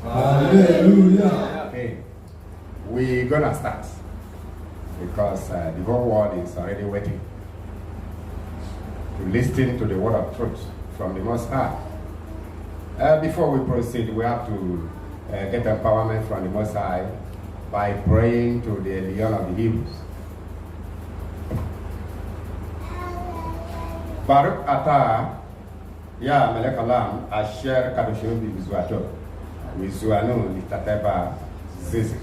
Hallelujah. Okay. We're gonna start because the whole world is already waiting to listen to the word of truth from the Most High. Before we proceed, we have to get empowerment from the Most High by praying to the Lion of the Hebrews. Baruch Atah, Ya Melech Olam, Asher Kadoshim Bizuato, Wizuanu Litateba Zizit.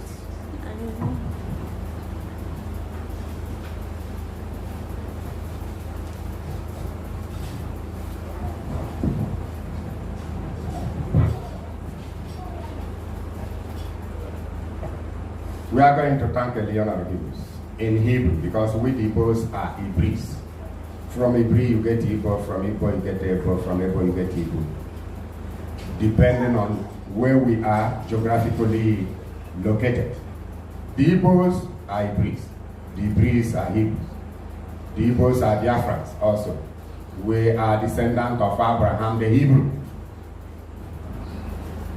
We are going to thank the Lion of the Hebrews in Hebrew because we Hebrews are Hebrews. From Hebrew you get Hebrew, from Hebrew you get Hebrew, from Hebrew you get Hebrew. Depending on where we are geographically located. The Hebrews are Hebrews. The Hebrews are Hebrews. The Hebrews are Biafrans also. We are descendants of Abraham the Hebrew.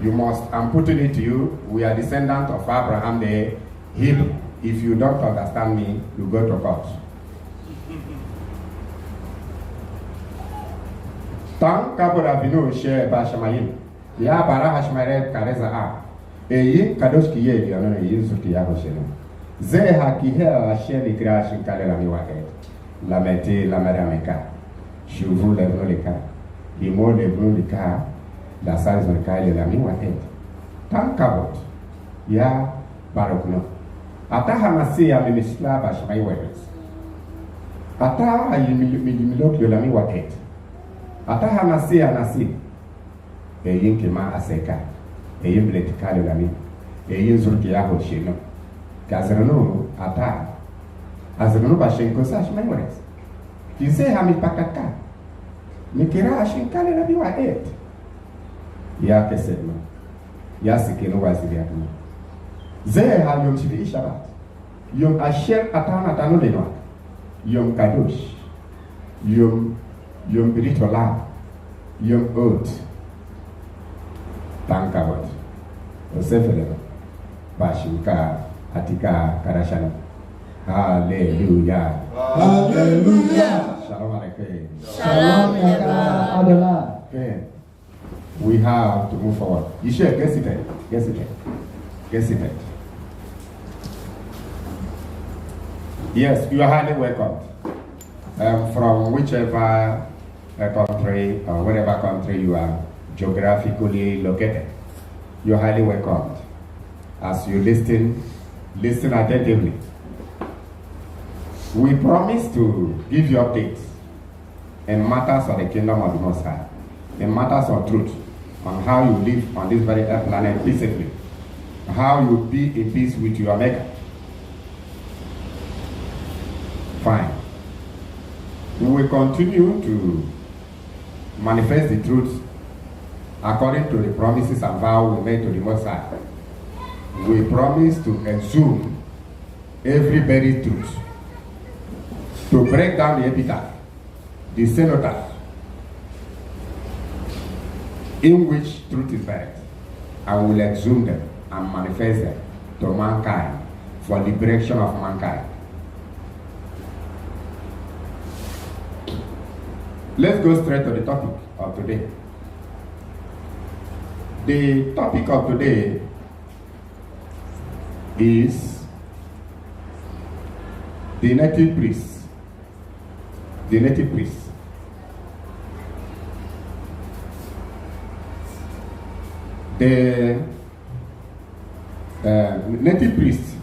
You must, I'm putting it to you, we are descendants of Abraham the Hebrew. If you don't understand me, you go to court. Tant kabura vino she bashamayim. Ya bara hashmare kareza a. Eyi kadosh kiye diono eyi zuti ya hosheno. Ze hakihe asheni krashin kale la miwaket. La meti la marameka. Shuvu le vrolika. Imo le vrolika. La size on kale la miwaket. Tant kabot. Ya barokno. Ataha masi ya mimisla bashamayiwet. Ataha yimilok yo la miwaket. Ataha nasi anasi eyin kema aseka eyin bletikale lami eyin zurki ya hoshino kazrano ata azrano bashenko sash memories kise hami pakaka nikira ashinkale labi wa et ya kesedno ya sikeno waziri akuma ze ha yom chivi shabat yom asher atana tano denwa yom kadosh yom biritola, yom oath, tankabot, osefele, bashika, atika, karashana. Hallelujah. Hallelujah. Shalom alaikum. Shalom alaikum. Okay. We have to move forward. You should get seated. Get seated. Get seated. Yes, you are highly welcome. From whichever country or whatever country you are geographically located, you're highly welcomed. As you listen attentively. We promise to give you updates in matters of the kingdom of the Most High, in matters of truth, on how you live on this very planet peaceably, how you be in peace with your Maker. Fine. We will continue to manifest the truth according to the promises and vows we made to the Most High. We promise to exhume every buried truth, to break down the epitaph, the cenotaph, in which truth is buried, and we will exhume them and manifest them to mankind for liberation of mankind. Let's go straight to the topic of today. The topic of today is the native priest. The native priest. The native priest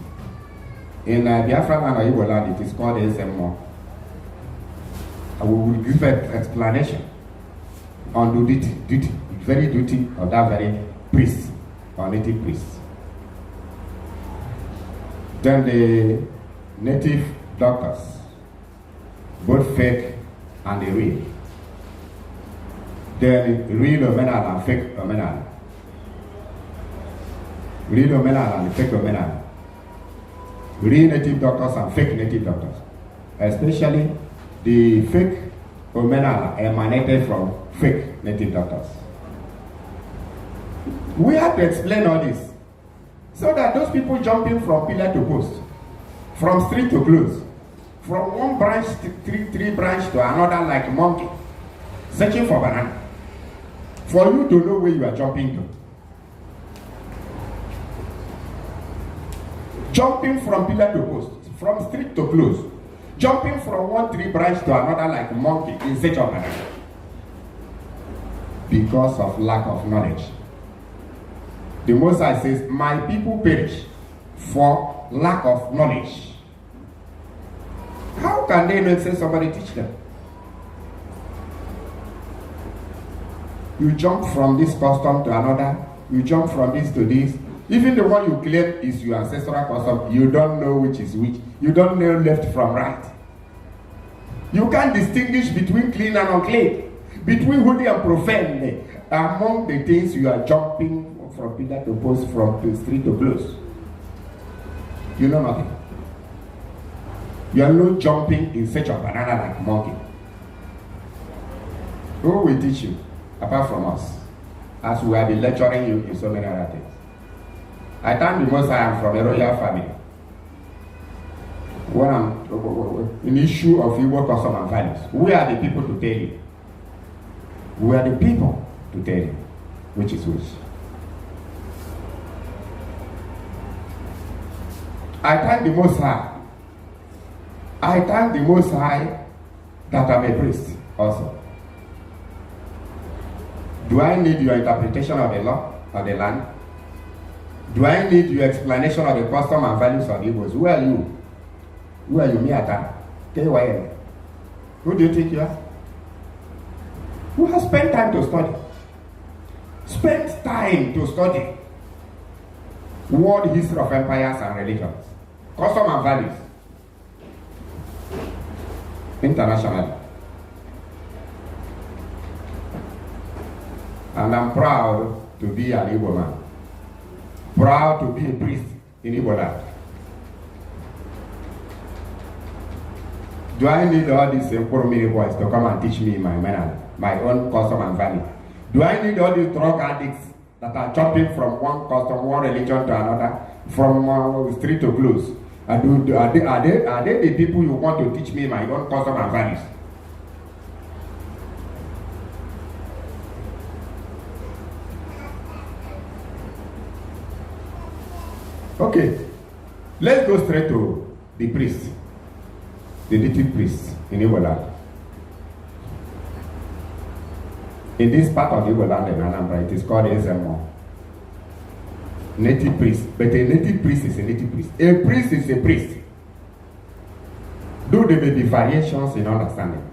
in Biafra land or Igbo land, it is called Eze-Nmuo. We will give an explanation on the very duty of that very priest or native priest. Then the native doctors, both fake and the real. Then real Omenala and fake Omenala. Real Omenala and fake Omenala. Real native doctors and fake native doctors. Especially the fake Omenala emanated from fake native doctors. We have to explain all this so that those people jumping from pillar to post, from street to close, from one branch to three branch to another like monkey, searching for banana, for you to know where you are jumping to. Jumping from pillar to post, from street to close, jumping from one tree branch to another like a monkey in search of banana. Because of lack of knowledge. The Most High says, my people perish for lack of knowledge. How can they not say somebody teach them? You jump from this custom to another, you jump from this to this. Even the one you claim is your ancestral custom, you don't know which is which. You don't know left from right. You can't distinguish between clean and unclean, between holy and profane. Among the things you are jumping from pillar to post, from the street to close. You know nothing. You are not jumping in search of banana like monkey. Who will teach you apart from us? As we have been lecturing you in so many other things. I thank the Most High, I am from a royal family. When I'm in issue of Igbo custom and values, we are the people to tell you. We are the people to tell you which is which. I thank the Most High. I thank the Most High that I'm a priest also. Do I need your interpretation of the law of the land? Do I need your explanation of the custom and values of Igbos? Who are you? Who are you? Miata? KYN? Who do you think you are? Who has spent time to study? Spent time to study world history of empires and religions, custom and values, internationally. And I'm proud to be an Igbo man. Proud to be a priest in Igbo land. Do I need all these Many boys to come and teach me my own custom and value? Do I need all these drug addicts that are jumping from one custom, one religion to another, from street to close? Are they the people you want to teach me my own custom and values? Okay, let's go straight to the priest, the native priest in Igbo land. In this part of Igbo land in Anambra, it is called Eze-Nmuo. Native priest, but a native priest is a native priest. A priest is a priest. Though there may be variations in understanding,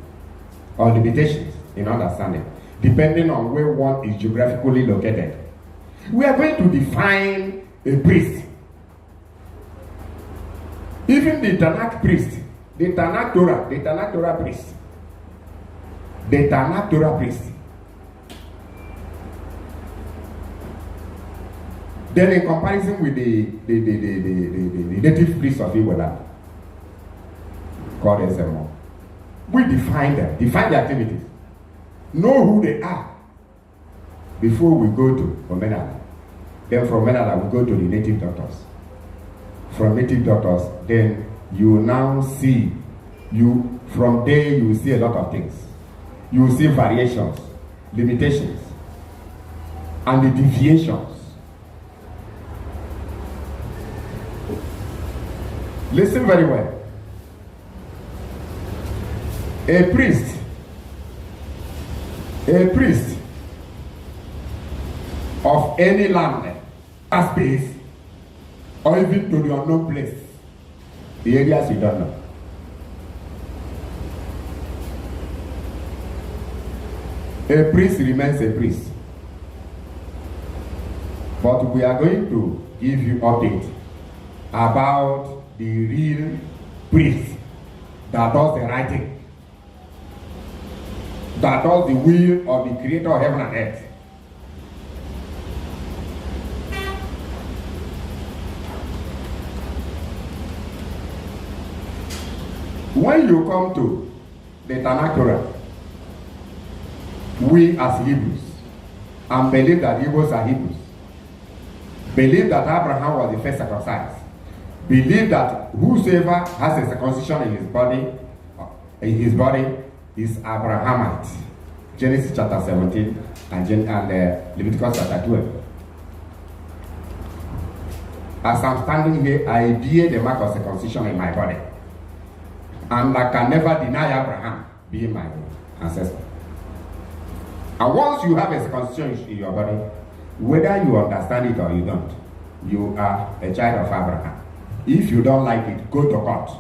or limitations in understanding, depending on where one is geographically located. We are going to define a priest. Even the Tanakh priest, the Tanakh Torah priest, the Tanakh Torah priest. Then in comparison with the native priest of Igbo land, called Eze-Nmuo, we define them, define their activities, know who they are before we go to Omenala. Then from Omenala we go to the native doctors. From native doctors, then you now see, from there you will see a lot of things. You will see variations, limitations, and the deviations. Listen very well. A priest of any land, space, or even to the unknown place, the areas you don't know. A priest remains a priest. But we are going to give you update about the real priest that does the right thing, that does the will of the creator of heaven and earth. When you come to the Tanakh Torah, we as Hebrews, and believe that Hebrews are Hebrews, believe that Abraham was the first circumcised, believe that whosoever has a circumcision in his body is Abrahamite. Genesis chapter 17 and Leviticus chapter 12. As I'm standing here, I bear the mark of circumcision in my body. And I can never deny Abraham being my ancestor. And once you have a circumcision in your body, whether you understand it or you don't, you are a child of Abraham. If you don't like it, go to court.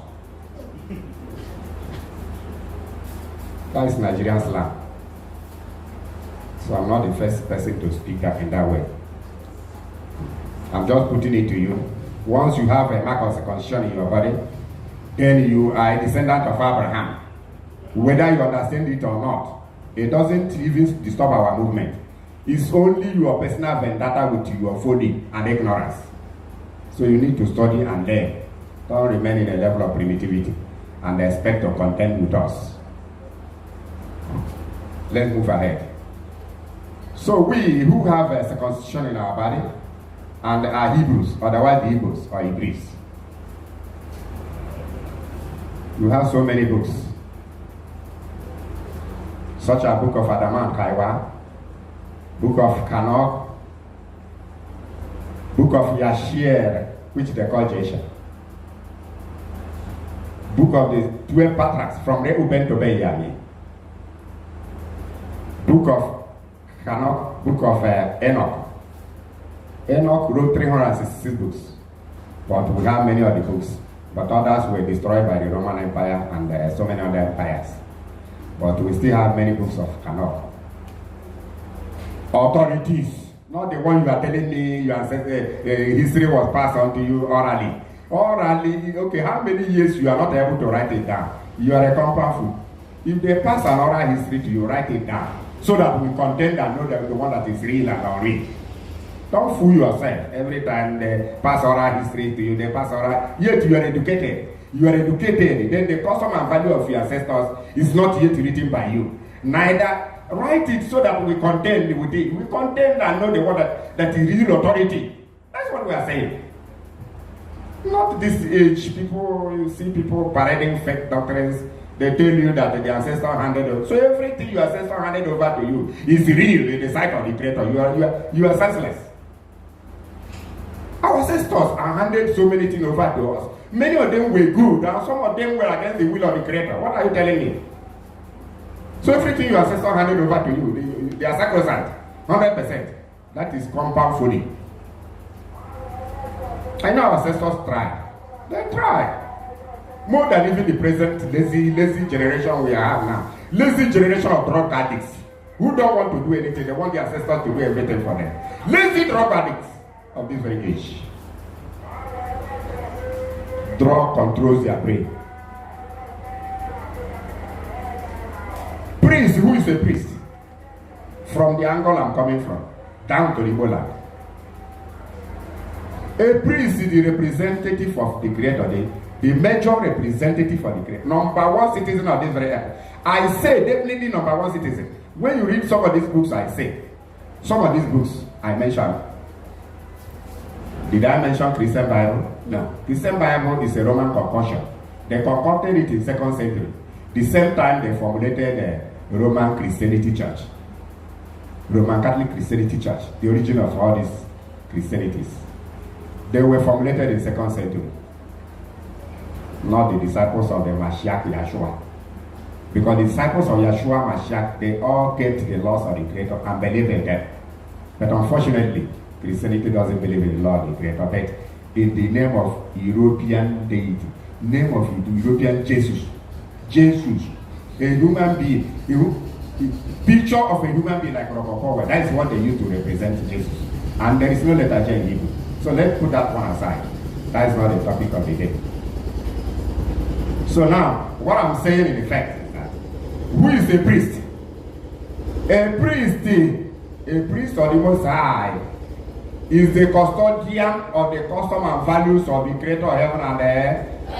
That is Nigerian slang. So I'm not the first person to speak that in that way. I'm just putting it to you. Once you have a mark of circumcision in your body, then you are a descendant of Abraham. Whether you understand it or not, it doesn't even disturb our movement. It's only your personal vendetta with your folly and ignorance. So you need to study and learn. Don't remain in a level of primitivity and expect to contend with us. Let's move ahead. So we who have a circumcision in our body and are Hebrews, otherwise the Hebrews or Hebrews. You have so many books, such as Book of Adam and Kaiwa, Book of Kanok, Book of Yashir, which they call Jesha, Book of the 12 Patriarchs from Reuben to Benjamin, Book of Kanok, Book of Enoch. Enoch wrote 366 books, but we have many of the books, but others were destroyed by the Roman Empire and so many other empires. But we still have many books of Kanok. Authorities, not the one you are telling me your history was passed on to you orally. Orally, okay, how many years you are not able to write it down? You are a compound fool. If they pass an oral history to you, write it down, so that we contend and know that the one that is real and unreal. Don't fool yourself. Every time they pass oral history to you, they pass oral, yet you are educated. You are educated, then the custom and value of your ancestors is not yet written by you. Neither write it so that we contend with it. We contend and know the one that is real authority. That's what we are saying. Not this age, people, you see people parading fake doctrines. They tell you that the ancestor handed over. So everything your ancestor handed over to you is real in the sight of the Creator. You are senseless. Our ancestors are handed so many things over to us. Many of them were good, and some of them were against the will of the Creator. What are you telling me? So everything your ancestors handed over to you, they are sacrosanct, 100%. That is compound folly. I know our ancestors tried. They tried. More than even the present lazy generation we have now. Lazy generation of drug addicts who don't want to do anything. They want their ancestors to do everything for them. Lazy drug addicts of this very age. Drug controls their brain. Priest, who is a priest? From the angle I'm coming from, down to the Igbo. A priest is the representative of the Creator, the major representative of the Creator. Number one citizen of this very earth. I say definitely number one citizen. When you read some of these books, I say, some of these books I mentioned. Did I mention Christian Bible? No. Christian Bible is a Roman concoction. They concocted it in 2nd century. The same time they formulated the Roman Christianity Church. Roman Catholic Christianity Church. The origin of all these Christianities. They were formulated in 2nd century. Not the disciples of the Mashiach Yeshua. Because the disciples of Yeshua Mashiach, they all kept the laws of the Creator and believed in them. But unfortunately, Christianity doesn't believe in the law of the Creator, but in the name of European deity, name of European Jesus, a human being, picture of a human being like Rococo, that is what they use to represent Jesus. And there is no letter J in Hebrew. So let's put that one aside. That is not the topic of the day. So now, what I'm saying in effect is that, who is a priest? A priest of the Most High is the custodian of the custom and values of the Creator of heaven and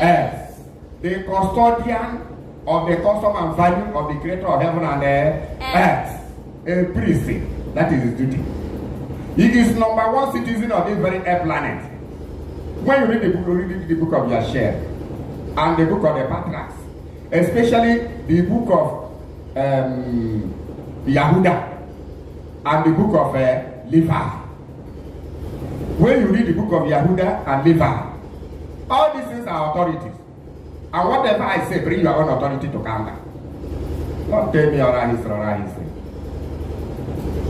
earth. The custodian of the custom and value of the Creator of heaven and earth. A priest, that is his duty. He is number one citizen of this very air planet. When you read the book of Yashar and the book of the Patriarchs, especially the book of Yahuda and the book of Levi. When you read the book of Yahuda and Levi, all these things are authorities. And whatever I say, bring your own authority to counter. Don't tell me oral history.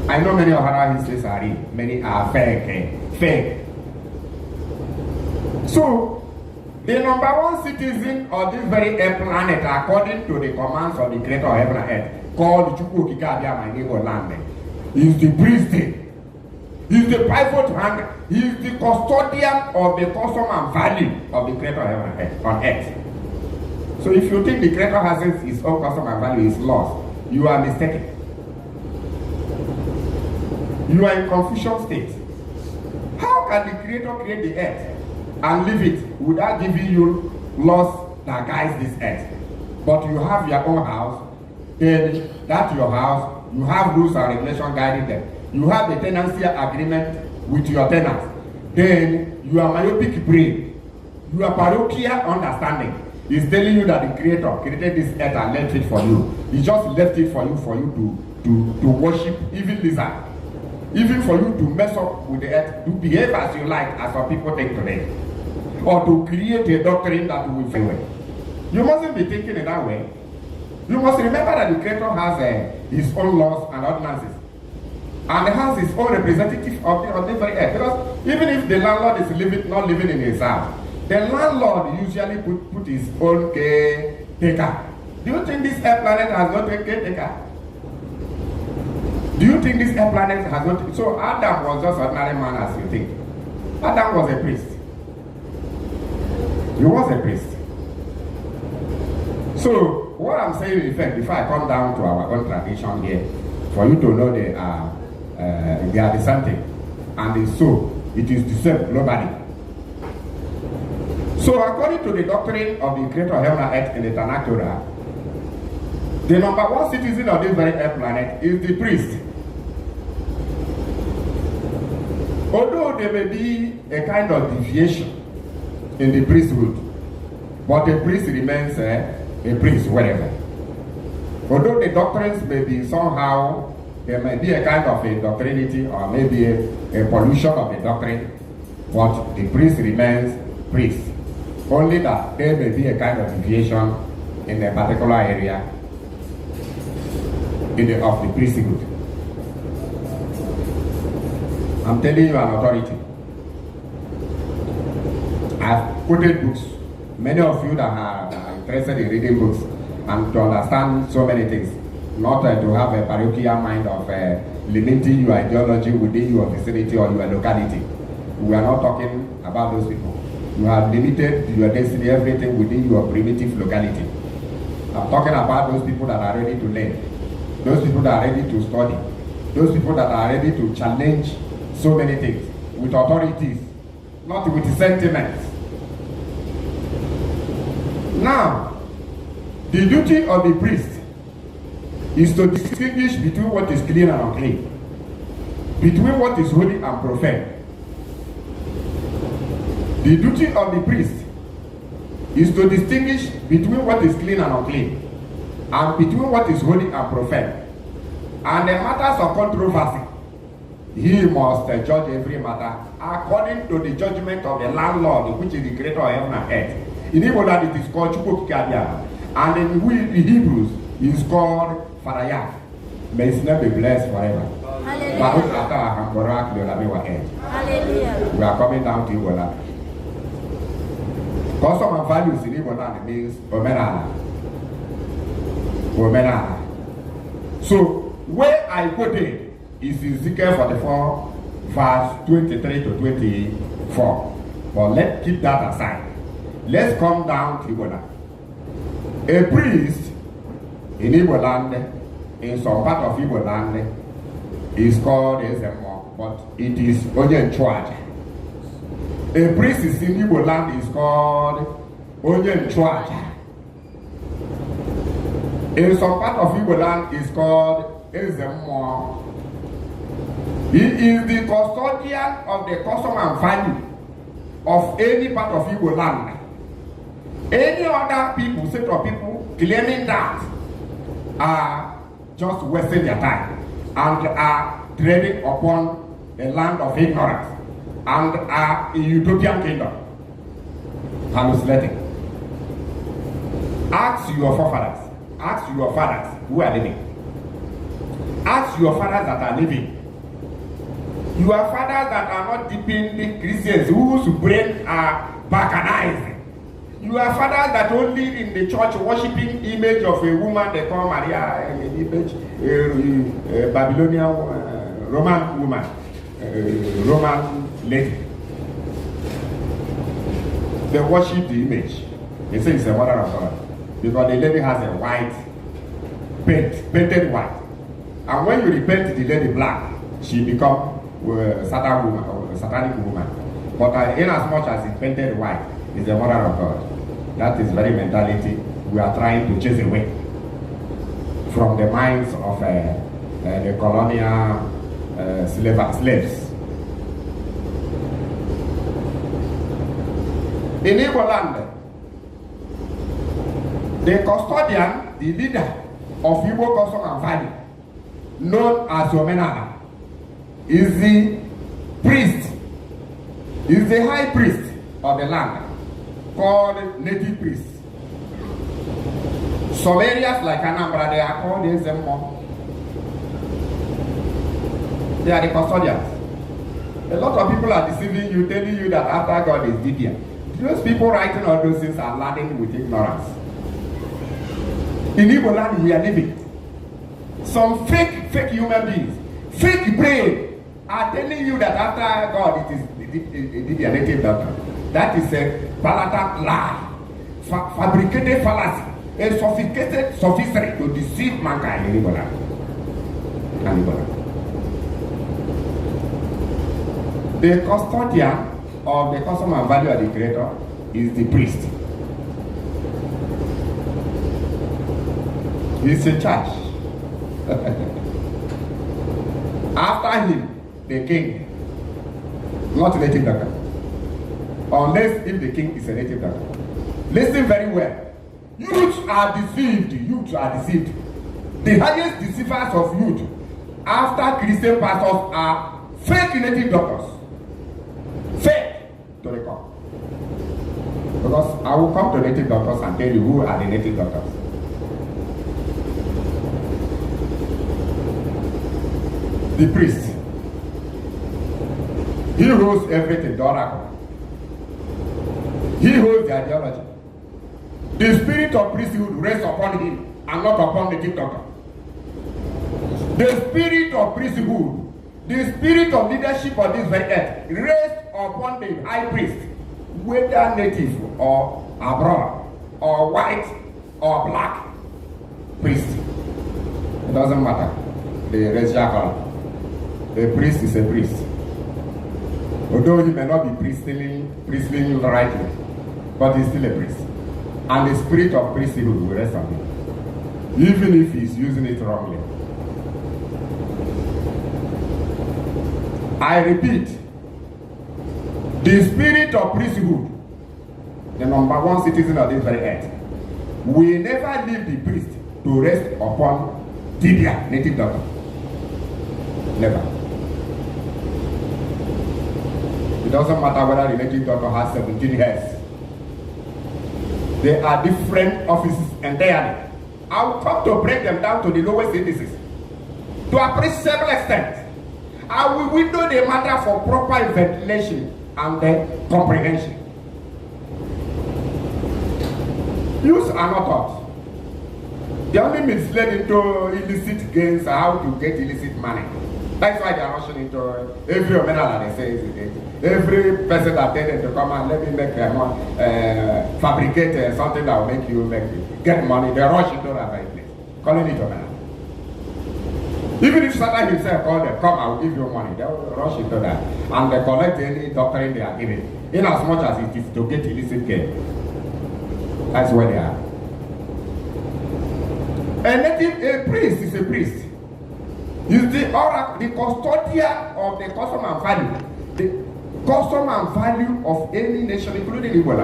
I know many of oral histories are real. Many are fake. So, the number one citizen of this very air planet, according to the commands of the creator of heaven and earth, called Chukwukikabia, my neighbor land, is the priest. He is the pivot hand. He is the custodian of the custom and value of the creator of heaven and earth on earth. So if you think the creator has his own custom and value is lost, you are mistaken. You are in confusion state. How can the creator create the earth and leave it without giving you laws that guides this earth? But you have your own house, then that's your house, you have rules and regulations guiding them. You have the tenancy agreement with your tenants. Then you are myopic brain. You are parochial understanding. He's telling you that the creator created this earth and left it for you. He just left it for you to worship, even lizard. Even for you to mess up with the earth, to behave as you like, as some people think today. Or to create a doctrine that will fail. You mustn't be thinking in that way. You must remember that the creator has his own laws and ordinances. And has his own representative of the very earth. Because even if the landlord is not living in his house, the landlord usually put his own caretaker. Do you think this air planet has not a caretaker? Do you think this air planet has not? So Adam was just an ordinary man as you think. Adam was a priest. He was a priest. So what I'm saying in effect, before I come down to our own tradition here, for you to know they are the same thing. And so it is the same globally. So according to the doctrine of the creator of heaven and earth in the Tanakh Torah, the number one citizen of this very earth planet is the priest. Although there may be a kind of deviation in the priesthood, but the priest remains a priest wherever. Although the doctrines may be somehow, there may be a kind of a doctrinity or maybe a pollution of the doctrine, but the priest remains priest. Only that there may be a kind of deviation in a particular area of the priesthood. I'm telling you an authority. I've quoted books. Many of you that are interested in reading books and to understand so many things, not to have a parochial mind of limiting your ideology within your vicinity or your locality. We are not talking about those people. You have limited your destiny, everything within your primitive locality. I'm talking about those people that are ready to learn, those people that are ready to study, those people that are ready to challenge so many things with authorities, not with sentiments. Now, the duty of the priest is to distinguish between what is clean and unclean, between what is holy and profane. The duty of the priest is to distinguish between what is clean and unclean, and between what is holy and profane. And the matters of controversy, he must judge every matter according to the judgment of the landlord, which is the creator of heaven and earth. In Igbo it is called Chukwukikabia, and in Hebrews it is called Farayah. May his name be blessed forever. Hallelujah. We are coming down to Igbo land. Custom and values in Igbo land means Omenala. Omenala. So where I quoted is Ezekiel 44, verse 23 to 24. But let's keep that aside. Let's come down to Igbo land. A priest in Igbo land, in some part of Igbo land, is called Eze-Nmuo, but it is only in charge. A priest in Igbo land is called only in charge. In some part of Igbo land is called Eze-Nmuo. He is the custodian of the custom and value of any part of Igbo land. Any other people, set of people claiming that are just wasting their time and are treading upon a land of ignorance and are a utopian kingdom. Hallucinating. Ask your forefathers, ask your fathers who are living. Ask your fathers that are living. Your fathers that are not deeply Christians whose brain are balkanized. Your fathers that only in the church worshiping image of a woman they call Maria, an image, a Babylonian Roman woman, Roman lady. They worship the image. They say it's a mother of God because the lady has a white painted white, and when you repaint the lady black, she become satanic woman. But in as much as it's painted white, it's the mother of God. That is very mentality we are trying to chase away from the minds of the colonial slaves. In Igbo land, the custodian, the leader of Igbo custom and value, known as Omenala, is the priest, is the high priest of the land, called native priest. Some areas like Anambra, they are called Eze-Nmuo. They are the custodians. A lot of people are deceiving you, telling you that after God is Didia. Those people writing all those things are laden with ignorance. In Igbo land, we are living. Some fake human beings, fake brain, are telling you that after God it is the native doctor. That is a blatant lie, fabricated fallacy, a sophisticated sophistry to deceive mankind in Igbo land. The custodian of the custom and value of the creator is the priest. He's a church. After him, the king, not a native doctor. Unless if the king is a native doctor. Listen very well. Youths are deceived. Youths are deceived. The highest deceivers of youth after Christian pastors are fake native doctors. Fake to the core. Because I will come to native doctors and tell you who are the native doctors. The priest. He holds everything, the oracle. He holds the ideology. The spirit of priesthood rests upon him and not upon the native doctor. The spirit of priesthood, the spirit of leadership on this very earth rests upon the high priest, whether native or abroad, or white or black priest. It doesn't matter. The racial color. The priest is a priest. Although he may not be priestly rightly, but he's still a priest. And the spirit of priesthood will rest on him, even if he's using it wrongly. I repeat, the spirit of priesthood, the number one citizen of this very earth, will never leave the priest to rest upon Tibia, native doctor. Never. It doesn't matter whether the native doctor has 17 hairs. They are different offices entirely. I will come to break them down to the lowest indices to a appreciable extent. I will window the matter for proper ventilation and comprehension. Youths are not taught. They are only misled into illicit gains, how to get illicit money. That's why they are rushing into every Omenala, they say, every person that tell them to come and let me make fabricate something that will make you get money. They rush into that very place, calling it Omenala. Even if Satan himself called them, come, I will give you money, they will rush into that. And they collect any doctrine they are giving, in as much as it is to get illicit gain. That's where they are. A priest is a priest. He's the oracle, the custodian of the custom and value. The custom and value of any nation, including Igbo,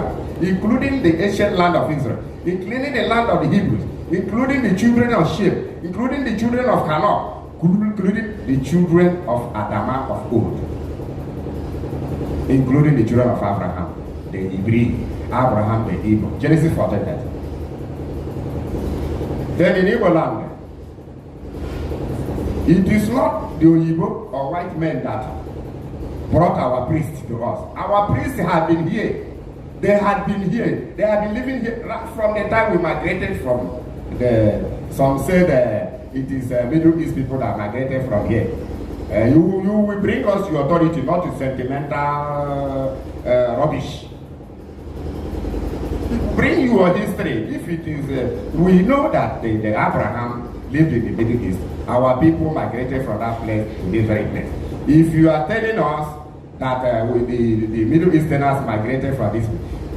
including the ancient land of Israel, including the land of the Hebrews, including the children of Shem, including the children of Canaan, including the children of Adama of old, including the children of Abraham, the Hebrew, Abraham the Hebrew. Genesis 14:30. Then in Igbo land, it is not the Oyibo or white men that brought our priests to us. Our priests had been here. They had been here. They had been living here from the time we migrated from some say it is Middle East people that migrated from here. You will bring us your authority, not the sentimental rubbish. Bring your history. If it is, we know that the Abraham lived in the Middle East. Our people migrated from that place to this very place. If you are telling us that the Middle Easterners migrated from this,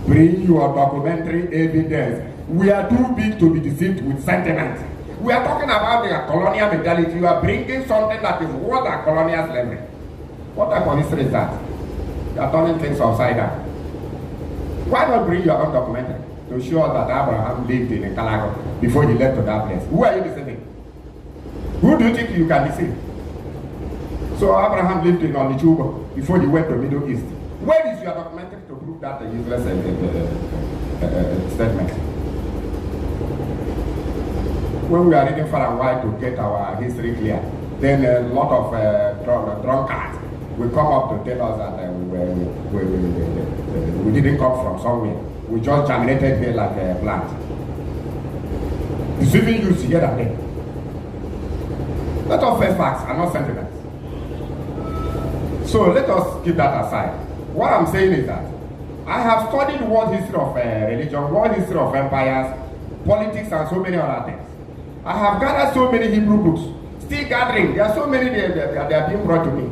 bring your documentary evidence. We are too big to be deceived with sentiment. We are talking about the colonial mentality. You are bringing something that is worse than colonial slavery. What type of history is that? You are turning things upside down. Why not bring your own documentary to show us that Abraham lived in Calago before he left to that place? Who are you deceiving? Who do you think you can deceive? So Abraham lived in Onichuba before he went to the Middle East. Where is your documentary to prove that the useless statement? When we are reading far and wide to get our history clear, then a lot of drunkards will come up to tell us that we didn't come from somewhere. We just germinated here like a plant. Deceiving you here and there. Let us face facts and not sentiments. So let us keep that aside. What I'm saying is that I have studied world history of religion, world history of empires, politics, and so many other things. I have gathered so many Hebrew books, still gathering. There are so many they are being brought to me.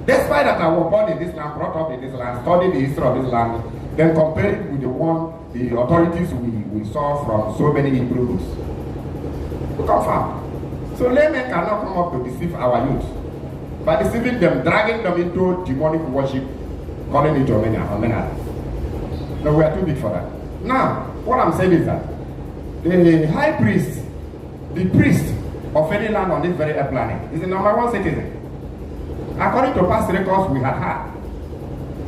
Despite that I was born in this land, brought up in this land, studied the history of this land, then compared it with the authorities we saw from so many Hebrew books. To confirm. So laymen cannot come up to deceive our youth by deceiving them, dragging them into demonic worship, calling it Omenala. No, we are too big for that. Now, what I'm saying is that the high priest, the priest of any land on this very planet, is the #1 citizen. According to past records we had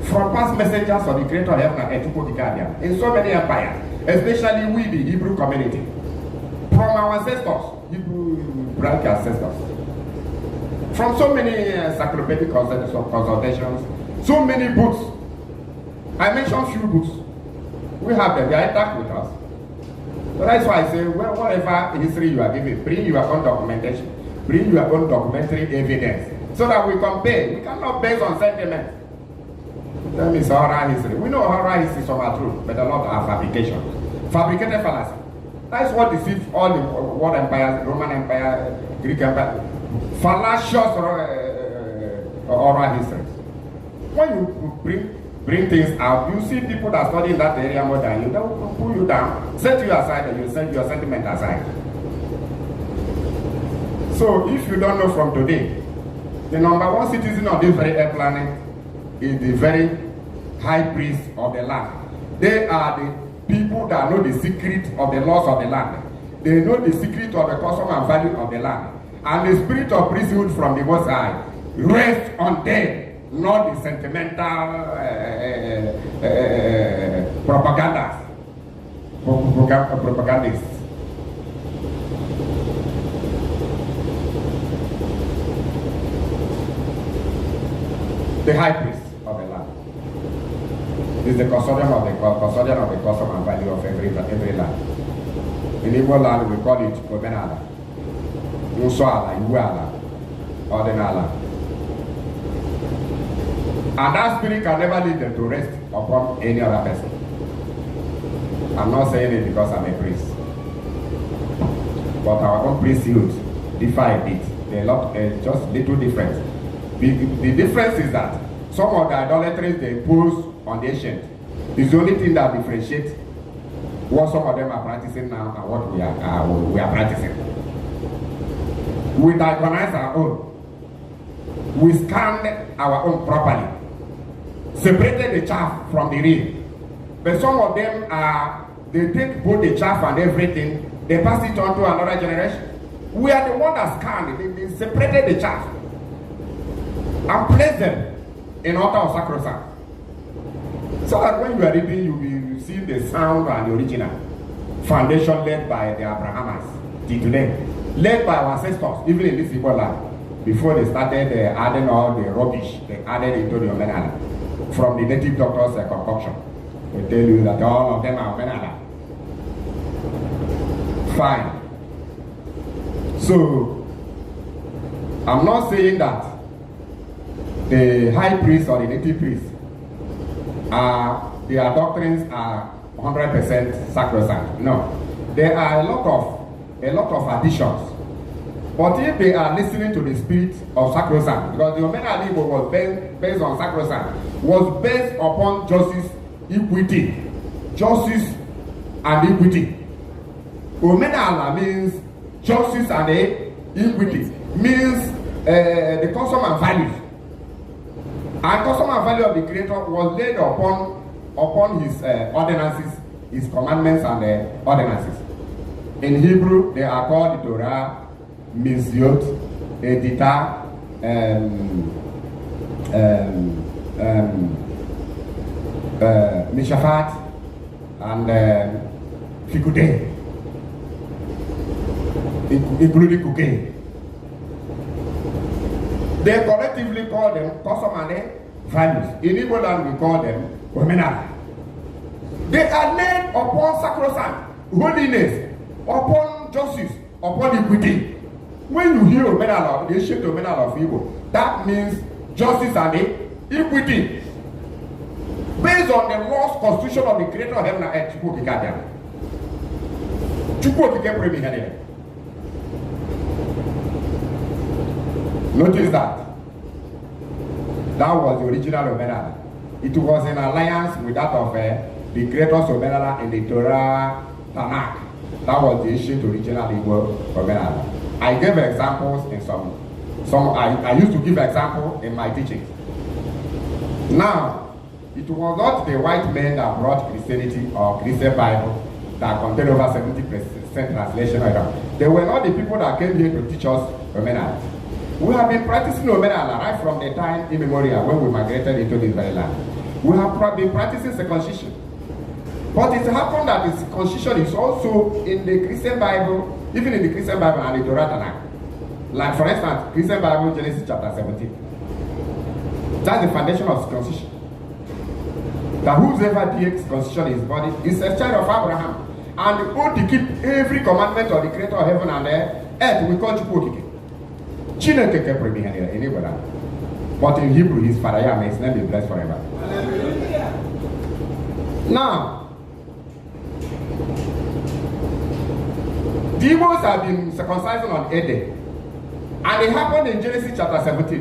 from past messengers of the Creator of heaven and earth, the guardian, in so many empires, especially we, the Hebrew community, from our ancestors, Hebrew branch ancestors, from so many encyclopedic consultations, so many books. I mentioned few books. We have them, they are intact with us. So that's why I say, well, whatever history you are giving, bring your own documentation, bring your own documentary evidence, so that we compare. We cannot base on sentiment. That is oral history. We know oral history is our truth, but a lot are fabrication. Fabricated fallacy. That's what deceives all the world empires, Roman Empire, Greek Empire. Fallacious oral history. When you bring things out, you see people that study in that area more than you, they will pull you down, set you aside, and you set your sentiment aside. So if you don't know from today, the #1 citizen of this very planet is the very high priest of the land. They are the people that know the secret of the laws of the land. They know the secret of the custom and value of the land. And the spirit of priesthood from the Most High rests on them, not the sentimental propagandists. The high priest of the land is the custodian of the custom and value of every land. In Igbo land, we call it Omenala, Usoala, Iwuala, Omenala. And that spirit can never lead them to rest upon any other person. I'm not saying it because I'm a priest, but our own priesthood defy it. There are just little difference. The difference is that some of the idolatries they impose on the ancient is the only thing that differentiates what some of them are practicing now and what we are practicing. We diagonized our own. We scanned our own properly. Separated the chaff from the real. But some of them are, they take both the chaff and everything, they pass it on to another generation. We are the one that scanned, they separated the chaff and placed them in altar of sacrosanct. So that when you are reading, you will see the sound and the original foundation led by the Abrahamites till today, led by our ancestors, even in this Igbo land. Before they started adding all the rubbish, they added into the Omenala from the native doctors' concoction. They tell you that all of them are Omenala. Fine. So, I'm not saying that the high priest or the native priest their doctrines are 100% sacrosanct. No, there are a lot of additions. But if they are listening to the spirit of sacrosanct, because the Omenala was based on sacrosanct, was based upon justice, equity, justice and equity. Omenala means justice and equity, means the custom and values. And custom and value of the Creator was laid upon his ordinances, his commandments and ordinances. In Hebrew, they are called the Torah, Mitzvot, Edita, Mishafat, and Fikudeh, including cooking. They collectively call them custom and values. In Igbo land, we call them Omenala. They are laid upon sacrosanct, holiness, upon justice, upon equity. When you hear Omenala, the ancient Omenala of Igbo, that means justice and equity. Based on the laws, constitution of the Creator of heaven and earth, notice that. That was the original Omenala. It was in alliance with that of the Creator's Omenala in the Torah Tanakh. That was the ancient original Igbo Omenala. I gave examples in I used to give examples in my teachings. Now, it was not the white men that brought Christianity or Christian Bible that contained over 70% translation. They were not the people that came here to teach us Omenala. We have been practicing Omenala right from the time immemorial when we migrated into this very land. We have been practicing circumcision. But it happened that the circumcision is also in the Christian Bible, even in the Christian Bible and the Torah Tanakh. Like for instance, Christian Bible, Genesis chapter 17. That's the foundation of circumcision. That whosoever did circumcision in his body is a child of Abraham. And the oath to keep every commandment of the Creator of heaven and earth, we call Chukwokike. But in Hebrew, his father, may his name be blessed forever. Now, the Igbos have been circumcising on 8th day. And it happened in Genesis chapter 17.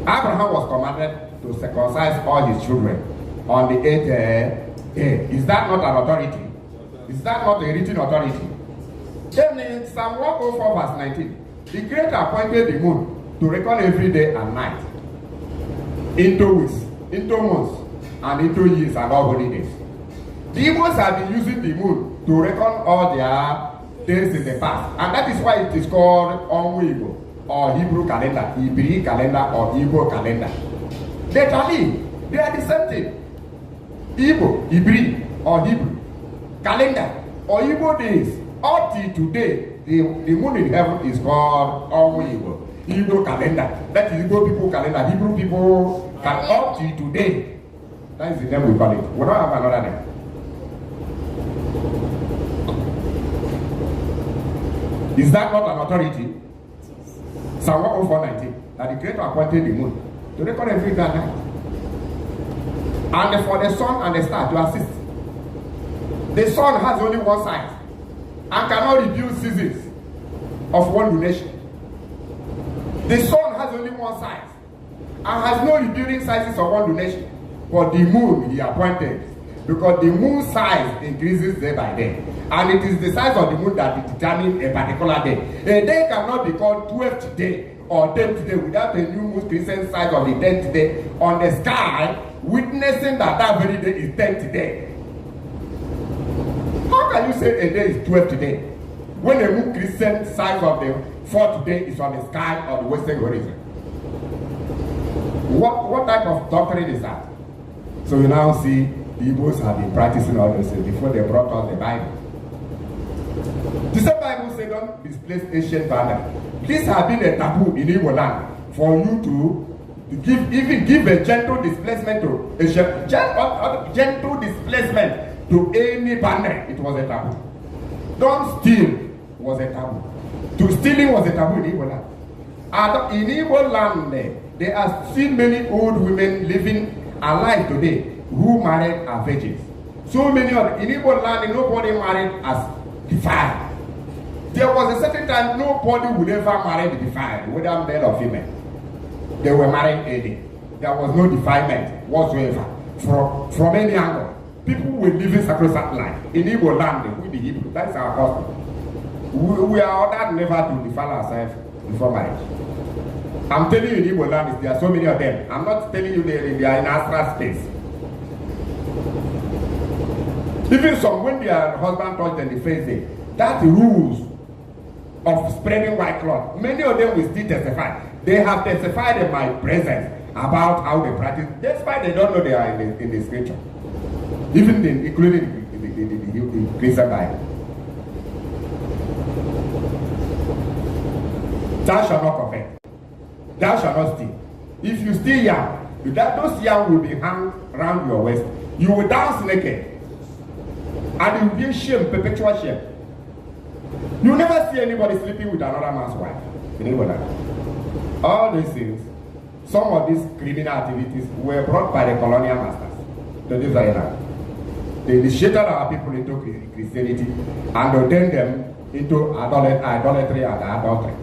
Abraham was commanded to circumcise all his children on the 8th day. Is that not an authority? Is that not a written authority? Then in Psalm 104 verse 19, the Creator appointed the moon to reckon every day and night into weeks, into months, and into years and all holy days. The Igbos have been using the moon to reckon all their days in the past, and that is why it is called Igbo or Hebrew calendar, Ibri calendar or Igbo calendar. Literally, they are the same thing. Igbo, Ibri or Hebrew calendar or Igbo days. Up till today, the moon in heaven is called Igbo. Igbo calendar. That is Igbo people calendar. Hebrew people can up till today. That is the name we call it. We don't have another name. Is that not an authority? Psalm 104:19. That the Creator appointed the moon to record every day and night. And for the sun and the star to assist. The sun has only one side and cannot reduce seasons of one lunation. The sun has only one side and has no rebuilding sizes of one lunation. But the moon he appointed because the moon size increases day by day. And it is the size of the moon that determines a particular day. A day cannot be called 12th day or 10th day without a new moon crescent size of the 10th day on the sky, witnessing that that very day is 10th day. How can you say a day is 12th day when a moon crescent size of the 4th day is on the sky of the western horizon? What type of doctrine is that? So you now see the Igbos have been practicing all those things before they brought us the Bible. The same Bible says don't displace ancient boundary. This has been a taboo in Igbo land for you to give a gentle displacement to gentle displacement to any boundary. It was a taboo. Don't steal was a taboo. To stealing was a taboo in Igbo land. And in Igbo land, there are still many old women living alive today who married as virgins. So many of in Igbo land, nobody married as defiled. There was a certain time nobody would ever marry the defiled, whether male or female. They were married early. There was no defilement whatsoever from any angle. People were living sacrosanct life in Igbo land with the Hebrew. That's our custom. We are ordered never to defile ourselves before marriage. I'm telling you in Igbo land, there are so many of them. I'm not telling you they are in astral space. Even some, when their husband touched them, the face day, that rules of spreading white cloth, many of them will still testify. They have testified in my presence about how they practice, despite they don't know they are in the scripture. Even including the Christian Bible. Thou shalt not covet. Thou shalt not steal. If you steal yam, those yam will be hung around your waist. You will dance naked. And it will be a shame, perpetual shame. You never see anybody sleeping with another man's wife. All these things, some of these criminal activities were brought by the colonial masters to this island. They initiated our people into Christianity and ordained them into idolatry and adultery.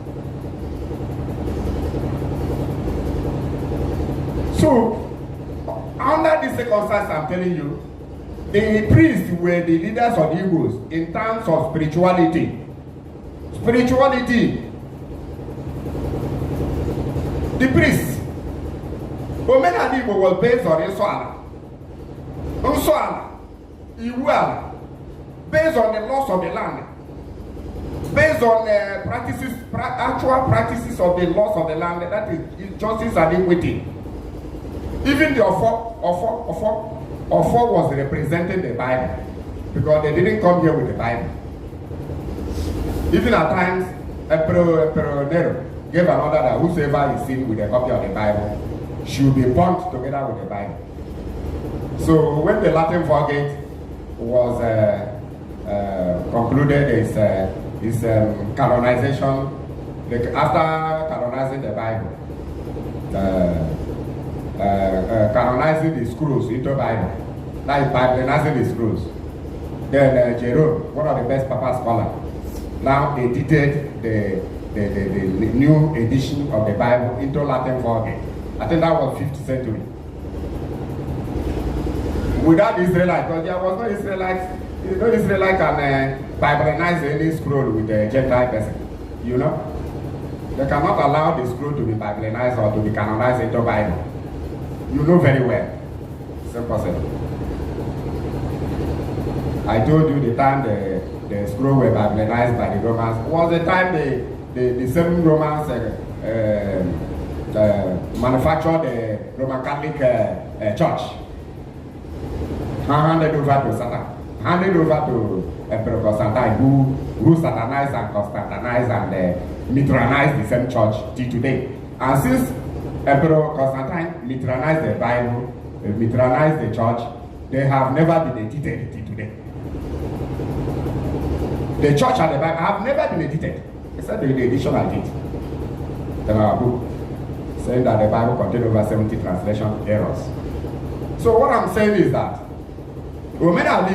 So, under this circumstance, I'm telling you, the priests were the leaders of the Igbos in terms of spirituality. Spirituality. The priests. Omenala was based on Nsọala, Iwu, based on the laws of the land, based on actual practices of the laws of the land, that is justice and equity. Even the Ofo was representing the Bible because they didn't come here with the Bible. Even at times, Emperor Nero gave an order that whosoever is seen with a copy of the Bible should be burnt together with the Bible. So when the Latin Vulgate was concluded, his canonization, after canonizing the Bible, canonizing the scrolls into the Bible, that is Bibleizing the scrolls. Then Jerome, one of the best Papa scholars, now edited the new edition of the Bible into Latin Vulgate. I think that was 5th century. Without Israelites, because there was no Israelites, no Israelite can Bibleize any scroll with a Gentile person. You know? They cannot allow the scroll to be Bibleized or to be canonized into the Bible. You know very well. It's impossible. I told you the time the scroll were Bibleized by the Romans was the time the same Romans manufactured the Roman Catholic Church. Handed over to Satan. Handed over to Emperor Constantine, who satanized and Constantinized and Mithranized the same church till today. And since Emperor Constantine Mithranized the Bible, Mithranized the church, they have never been edited till today. The church and the Bible have never been edited, except the edition I did in our book, saying that the Bible contains over 70 translation errors. So what I'm saying is that Omenala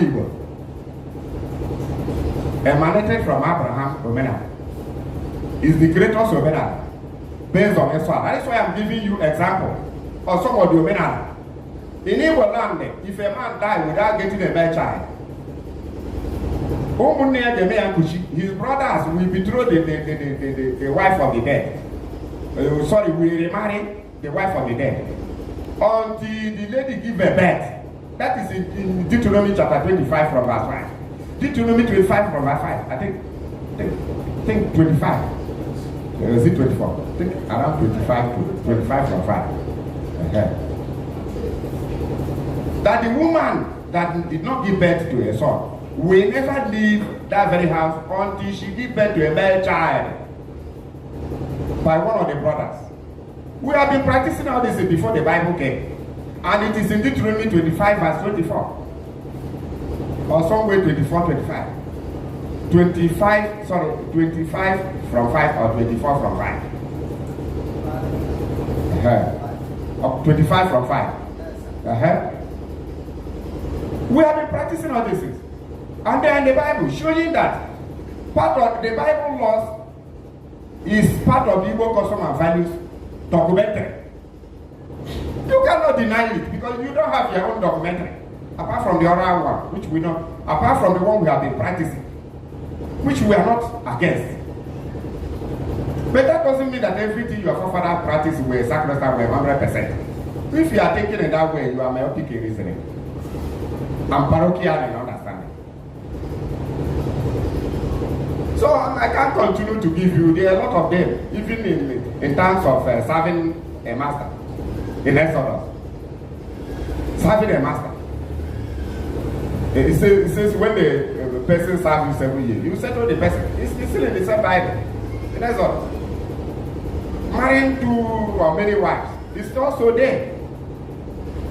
emanated from Abraham. Omenala is the greatest Omenala based on Esau. That is why I'm giving you example of some of the Omenala In Igbo land, if a man died without getting a male child, his brothers will betroth the wife of the dead. Sorry, will remarry the wife of the dead until the lady give a birth. That is in Deuteronomy chapter 25 from verse 5. Deuteronomy 25 from verse 5. I think 25. Is it 24? I think around 25 to 25 from 5. That the woman that did not give birth to a son will never leave that very house until she give birth to a male child by one of the brothers. We have been practicing all this before the Bible came. And it is in Deuteronomy 25 verse 24. Or somewhere 24, 25. 25 from 5 or 24 from 5. 25 from 5. We have been practicing all these things. And they are in the Bible, showing that part of the Bible laws is part of the Igbo custom and values documented. You cannot deny it because you don't have your own documentary. Apart from the other one, which we know, apart from the one we have been practicing, which we are not against. But that doesn't mean that everything your forefather practiced were sacrosanct, were 100%. If you are thinking in that way, you are myopic in reasoning. I'm parochial in understanding. So I can't continue to give you, there are a lot of them, even in terms of serving a master. In Exodus, serving a master. It says when the person serves you 7 years, you settle the person. It's still in the same Bible. In Exodus, marrying 2 or many wives, it's also there.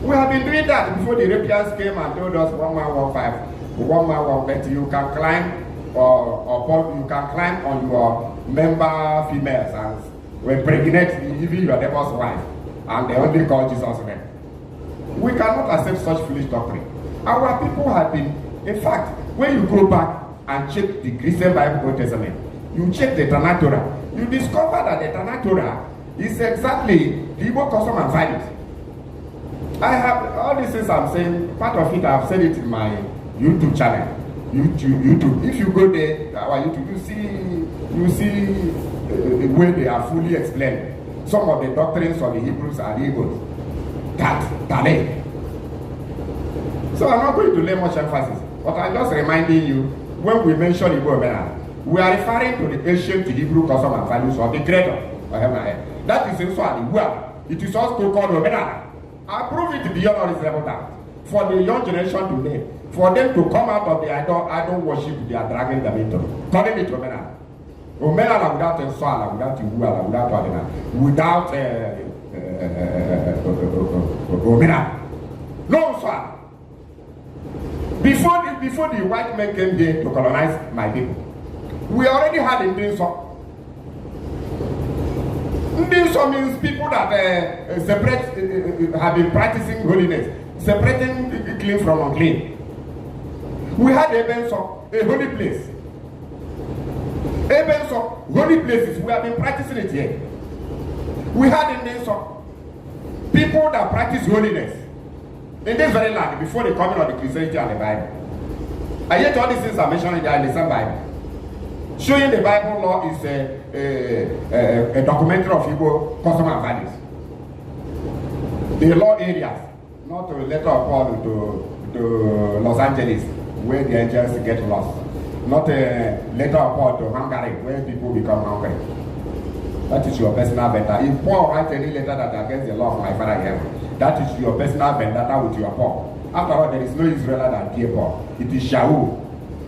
We have been doing that before the Europeans came and told us 1 man 1 5, 1 man 1 bet. You can climb or you can climb on your member females and when pregnant, even your neighbor's wife. And they only call Jesus name. We cannot accept such foolish doctrine. Our people have been, in fact, when you go back and check the Christian Bible Old Testament, you check the Tanakh Torah, you discover that the Tanakh Torah is exactly the Igbo custom and values. I have all these things I'm saying, part of it I've said it in my YouTube channel. YouTube. If you go there, our YouTube, you see the way they are fully explained. Some of the doctrines of the Hebrews and Hebrews. Tale. So I'm not going to lay much emphasis, but I'm just reminding you, when we mention Igbo Omenala, we are referring to the ancient Hebrew custom and values of the Creator. That is also well. It is also called Omenala. I prove it beyond all reasonable doubt. For the young generation today, for them to come out of the idol worship they are dragging them into, calling it Omenala. Omenala without Nsala, without Iwuala, without Adena, without Omenala. No Nsala. Before the white men came here to colonize my people, we already had Ndinso. Ndinso means people that have been practicing holiness, separating clean from unclean. We had Ebenso, a holy place. Ebenso, holy places, we have been practicing it here. We had Ndinso, people that practice holiness in this very land before the coming of the Christianity and the Bible. And yet all these things are mentioned in the same Bible. Showing the Bible law is a documentary of Igbo custom and values. The law areas, not a letter of Paul to Los Angeles, where the angels get lost. Not a letter of Paul to Hungary, where people become hungry. That is your personal vendetta. If Paul writes any letter that against the law of my Father in heaven, that is your personal vendetta with your Paul. After all, there is no Israelite that fear Paul. It is Shaul.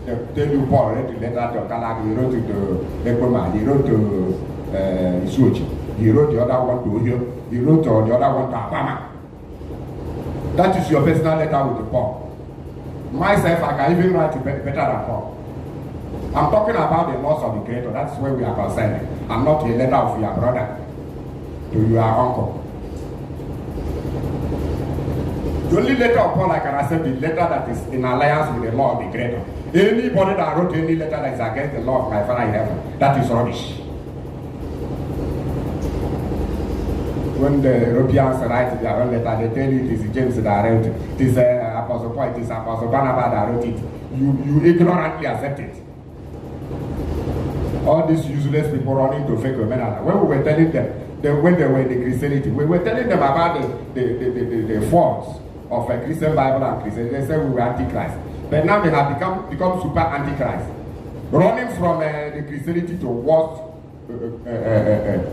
Tell you Paul wrote the letter to Kalag, he wrote it to Ekoma, he wrote to Isuochi, he wrote the other one to Ohio, he wrote the other one to Abama. That is your personal letter with Paul. Myself, I can even write it better than Paul. I'm talking about the laws of the Creator. That's where we are concerned. I'm not a letter of your brother to your uncle. The only letter of Paul I can accept is the letter that is in alliance with the law of the Creator. Anybody that wrote any letter that is against the law of my Father in heaven, that is rubbish. when the Europeans write their own letter, they tell you it is James that wrote it. It is Apostle Paul, it is Apostle Barnabas that wrote it. You ignorantly accept it. All these useless people running to fake Omenala. When we were telling them, when they were in the Christianity, we were telling them about the faults of a Christian Bible and Christianity. They said we were antichrist. But now they have become super antichrist. Running from the Christianity to what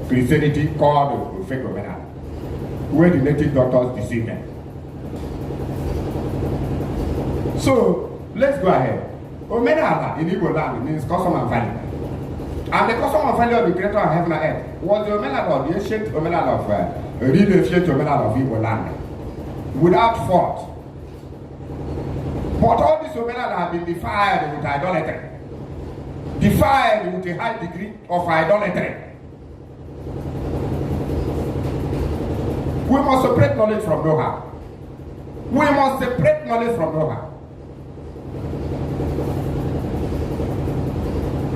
Christianity called fake Omenala, where the native doctors deceive them. So let's go ahead. Omenala in Igbo land means custom and value. And the custom and value of the creator of heaven and earth was the Omenala of the ancient Omenala of real ancient Omenala of Igbo land, without fault. But all these Omenala have been defiled with idolatry. Defiled with a high degree of idolatry. We must separate knowledge from know-how. We must separate knowledge from know-how.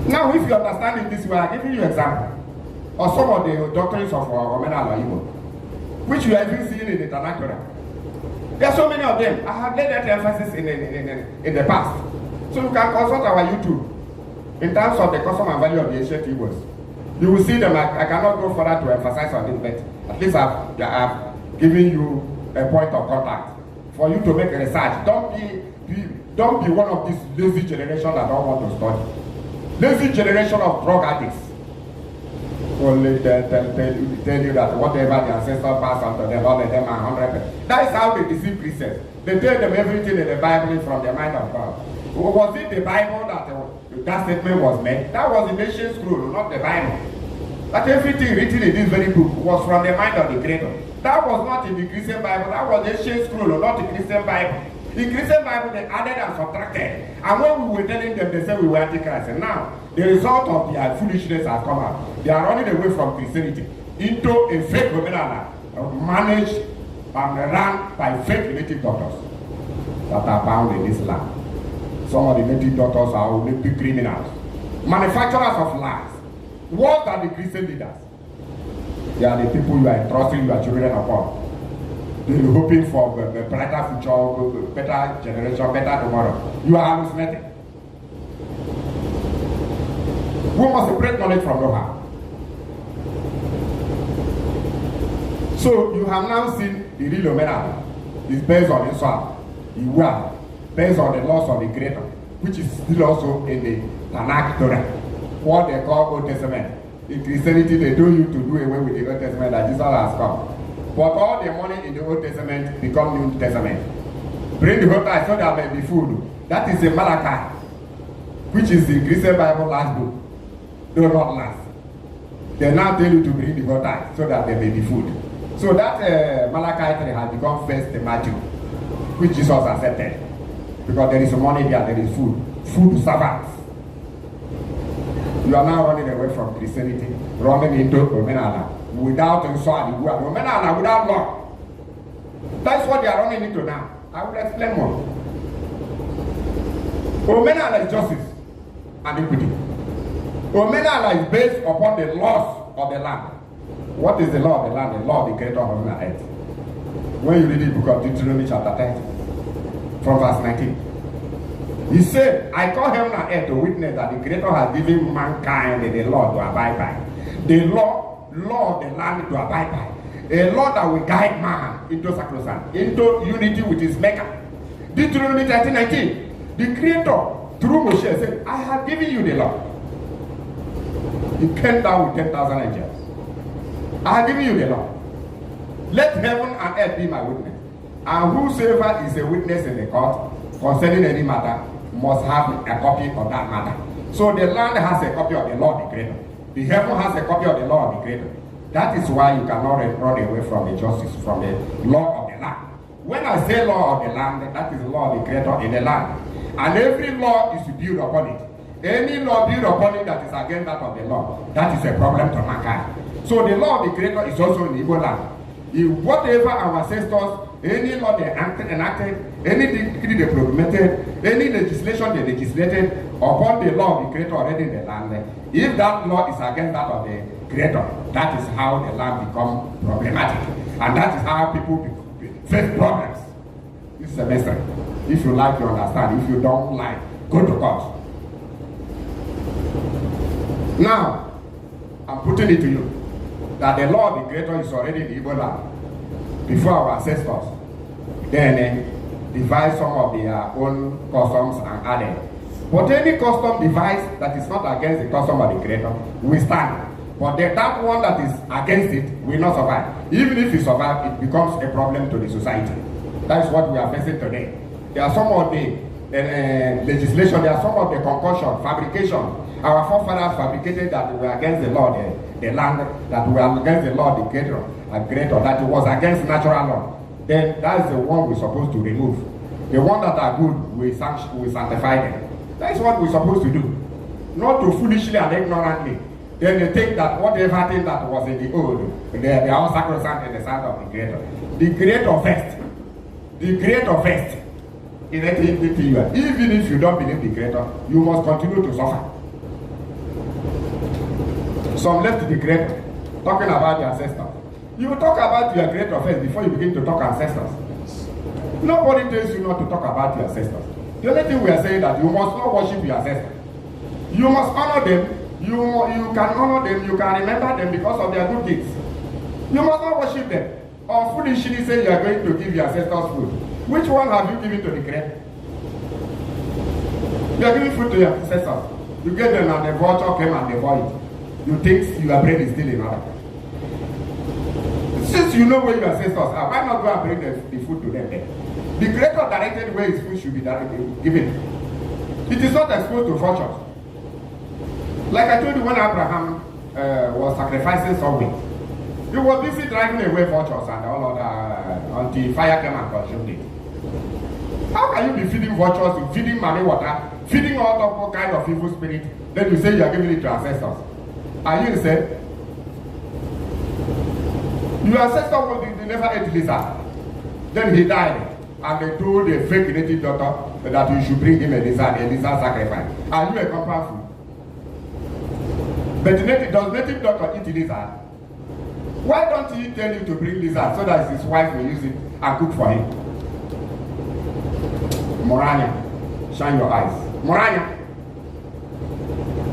Now, if you understand it this way, I'll give you an example of some of the doctrines of Omenala Igbo, which you have even seen in the Tanakh. There are so many of them. I have laid that emphasis in the past. So you can consult our YouTube. In terms of the custom and value of the ancient Igbos, you will see them. I cannot go further to emphasize on it, but at least I've given you a point of contact for you to make a research. Don't be one of these lazy generation that don't want to study. Lazy generation of drug addicts. Only tell you that whatever the ancestors passed on to them, all of them are 100%. That is how they deceive Christians. They tell them everything in the Bible is from the mind of God. Was it the Bible that statement was made? That was the ancient scroll, not the Bible. That everything written in this very book was from the mind of the Creator. That was not in the Christian Bible. That was the ancient scroll, not the Christian Bible. In Christian Bible, they added and subtracted. And when we were telling them, they said we were antichrist. And now, the result of their foolishness has come out. They are running away from Christianity into a fake Omenala, managed and run by fake native doctors that are bound in this land. Some of the native doctors are Olympic criminals, manufacturers of lies, worse than the Christian leaders. They are the people you are entrusting your children upon. They are hoping for a brighter future, better generation, better tomorrow. You are hallucinating. We must separate knowledge from know-how. So you have now seen the real Omenala is based on Islam, Iwa, based on the laws of the Creator, which is still also in the Tanakh Torah, what they call Old Testament. In Christianity, they do you to do away with the Old Testament that Jesus has come. But all the money in the Old Testament become New Testament. Bring the whole time so there may be food. That is the Malachi, which is the Christian Bible last book. Do not last. They now tell you to bring the whole time so that there may be food. So that Malachi 3 has become first Matthew, which Jesus accepted. Because there is money there is food. Food servants. You are now running away from Christianity, running into Omenala without Omenala without law. That's what they are running into now. I will explain more. Omenala is justice and equity. Omenala is based upon the laws of the land. What is the law of the land? The law of the Creator of heaven and earth. When you read the book of Deuteronomy chapter 30, from verse 19, he said, I call heaven and earth to witness that the Creator has given mankind the law to abide by. The law of the land to abide by. A law that will guide man into sacrosanct, into unity with his maker. Deuteronomy 30:19. The Creator, through Moshe, said, I have given you the law. He came down with 10,000 angels. I have given you the law. Let heaven and earth be my witness. And whosoever is a witness in the court concerning any matter must have a copy of that matter. So the land has a copy of the law of the Creator. The heaven has a copy of the law of the Creator. That is why you cannot run away from the justice, from the law of the land. When I say law of the land, that is the law of the Creator in the land. And every law is to build upon it. Any law built upon it that is against that of the law, that is a problem to mankind. So the law of the Creator is also in the Igbo land. If whatever our ancestors, any law they enacted, any decree they promulgated, any legislation they legislated upon the law of the Creator already in the land, if that law is against that of the creator. That is how the land becomes problematic. And that is how people face problems. This is a mystery. If you like, you understand. If you don't like, go to court. Now, I'm putting it to you that the law of the creator is already in the Igbo land before our ancestors. Then devise some of their own customs and added. But any custom device that is not against the custom of the creator will stand. But that one that is against it will not survive. Even if it survives, it becomes a problem to the society. That is what we are facing today. There are some of the legislation, there are some of the concussion, fabrication. Our forefathers fabricated that we were against the law, the land, that we are against the law, the creator, that it was against natural law. Then that is the one we're supposed to remove. The one that are good, we sanctify them. That is what we're supposed to do. Not to foolishly and ignorantly. Then they think that whatever thing that was in the old, they are all sacrosanct in the sight of the creator. The creator first. The creator first. Even if you don't believe the creator, you must continue to suffer. Some left the creator, talking about the ancestors. You talk about your creator first before you begin to talk ancestors. Nobody tells you not to talk about your ancestors. The only thing we are saying that you must not worship your ancestors. You must honor them. You can honor them. You can remember them because of their good deeds. You must not worship them. Or foolishly say you are going to give your ancestors food. Which one have you given to the creator? You are giving food to your ancestors. You get them and the vulture came and devoured it. You think your brain is still in order. Since you know where your ancestors are, why not go and bring the food to them then? The creator directed where his food should be given. It is not exposed to vultures. Like I told you when Abraham was sacrificing something, he was busy driving away vultures and all other until fire came and consumed it. How can you be feeding vultures, feeding money water, feeding all kinds of evil spirits, then you say you are giving it to ancestors? Are you insane? Your ancestor they never ate lizard. Then he died, and they told the fake native doctor that you should bring him a lizard sacrifice. Are you a compound food? But does native doctor eat lizard? Why don't he tell you to bring lizard so that his wife will use it and cook for him? Morania, shine your eyes. Morania.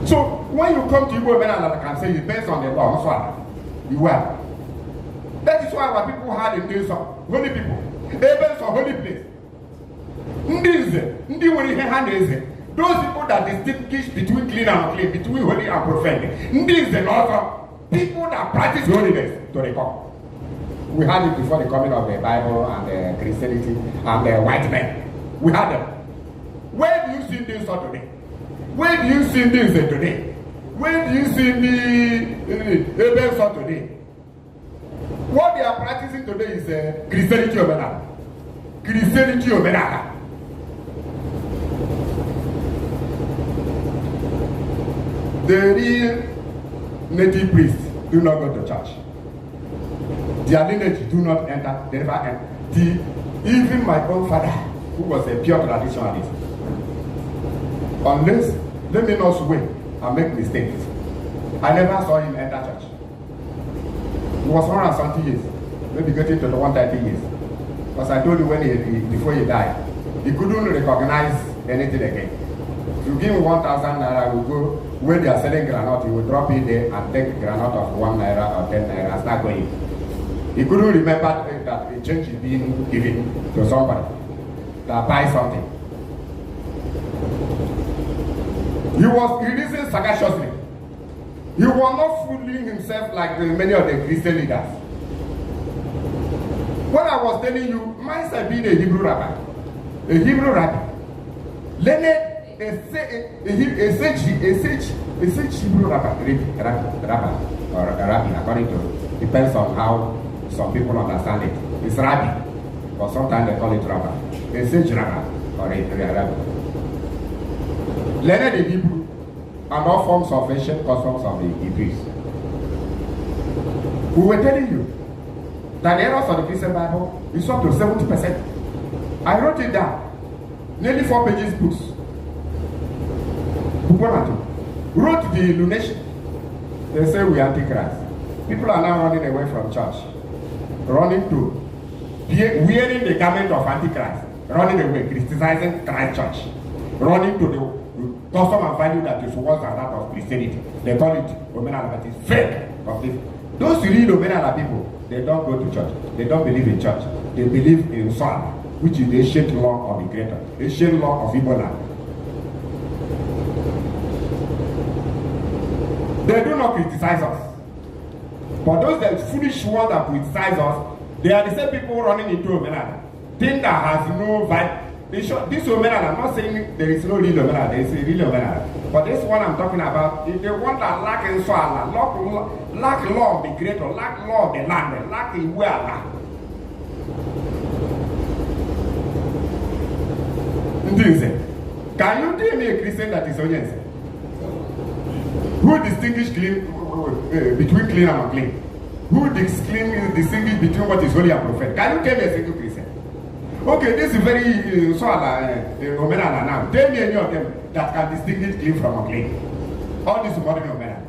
So when you come to Omenala, I can say it's based on the law. So you are. That is why our people had a place of holy people. Abel's a holy place. Those people that distinguish between clean and unclean, between holy and profane. These are also people that practice holiness to the core. We had it before the coming of the Bible and the Christianity and the white men. We had them. Where do you see this today? Where do you see this today? Where do you see the Abel's today? What they are practicing today is Christianity Omenala. Christianity Omenala. The real native priests do not go to church. Their lineage do not enter, they never enter. Even my own father, who was a pure traditionalist, unless let me not swear and make mistakes, I never saw him enter church. He was 170 years, maybe getting to the 130 years. Because I told you when before he died, he couldn't recognize anything again. If you give him 1,000 naira, he will go where they are selling granite, he will drop in there and take granite of 1 naira or 10 naira and start going. He couldn't remember that a change is being given to somebody that buys something. He was releasing sagaciously. He was not fooling himself like many of the Christian leaders. When I was telling you, myself being a Hebrew rabbi, learned a sage Hebrew rabbi, according to, depends on how some people understand it. It's rabbi, or sometimes they call it rabbi. A sage rabbi, or a rabbi. Learned in Hebrew, and all forms of ancient customs of the Hebrews. We were telling you that the errors of the Christian Bible is up to 70%. I wrote it down. Nearly 4 pages books. Wrote the illumination. They say we are antichrist. People are now running away from church, running to wearing the garment of antichrist, running away, criticizing Christ church, running to the custom and value that is worse than that of Christianity. They call it Omenala, but it's fake. Those real Omenala people, they don't go to church. They don't believe in church. They believe in Son, which is the ancient law of the Creator, ancient law of Ebola. They do not criticize us. But those that foolish ones that criticize us, they are the same people running into Omenala. Thing that has no vibe. This Omenala, I'm not saying there is no real Omenala, there is a real Omenala. But this one I'm talking about is the one that lack in Allah, lack law of the Creator, lack law of the land, lack the will Allah. Can you tell me a Christian that is audience? Who distinguish between clean and unclean? Who distinguish between what is holy and prophet? Can you tell me a single Christian? Okay, this is very Omenala now. Tell me any of them that can distinguish clean from unclean. All these modern Omenala.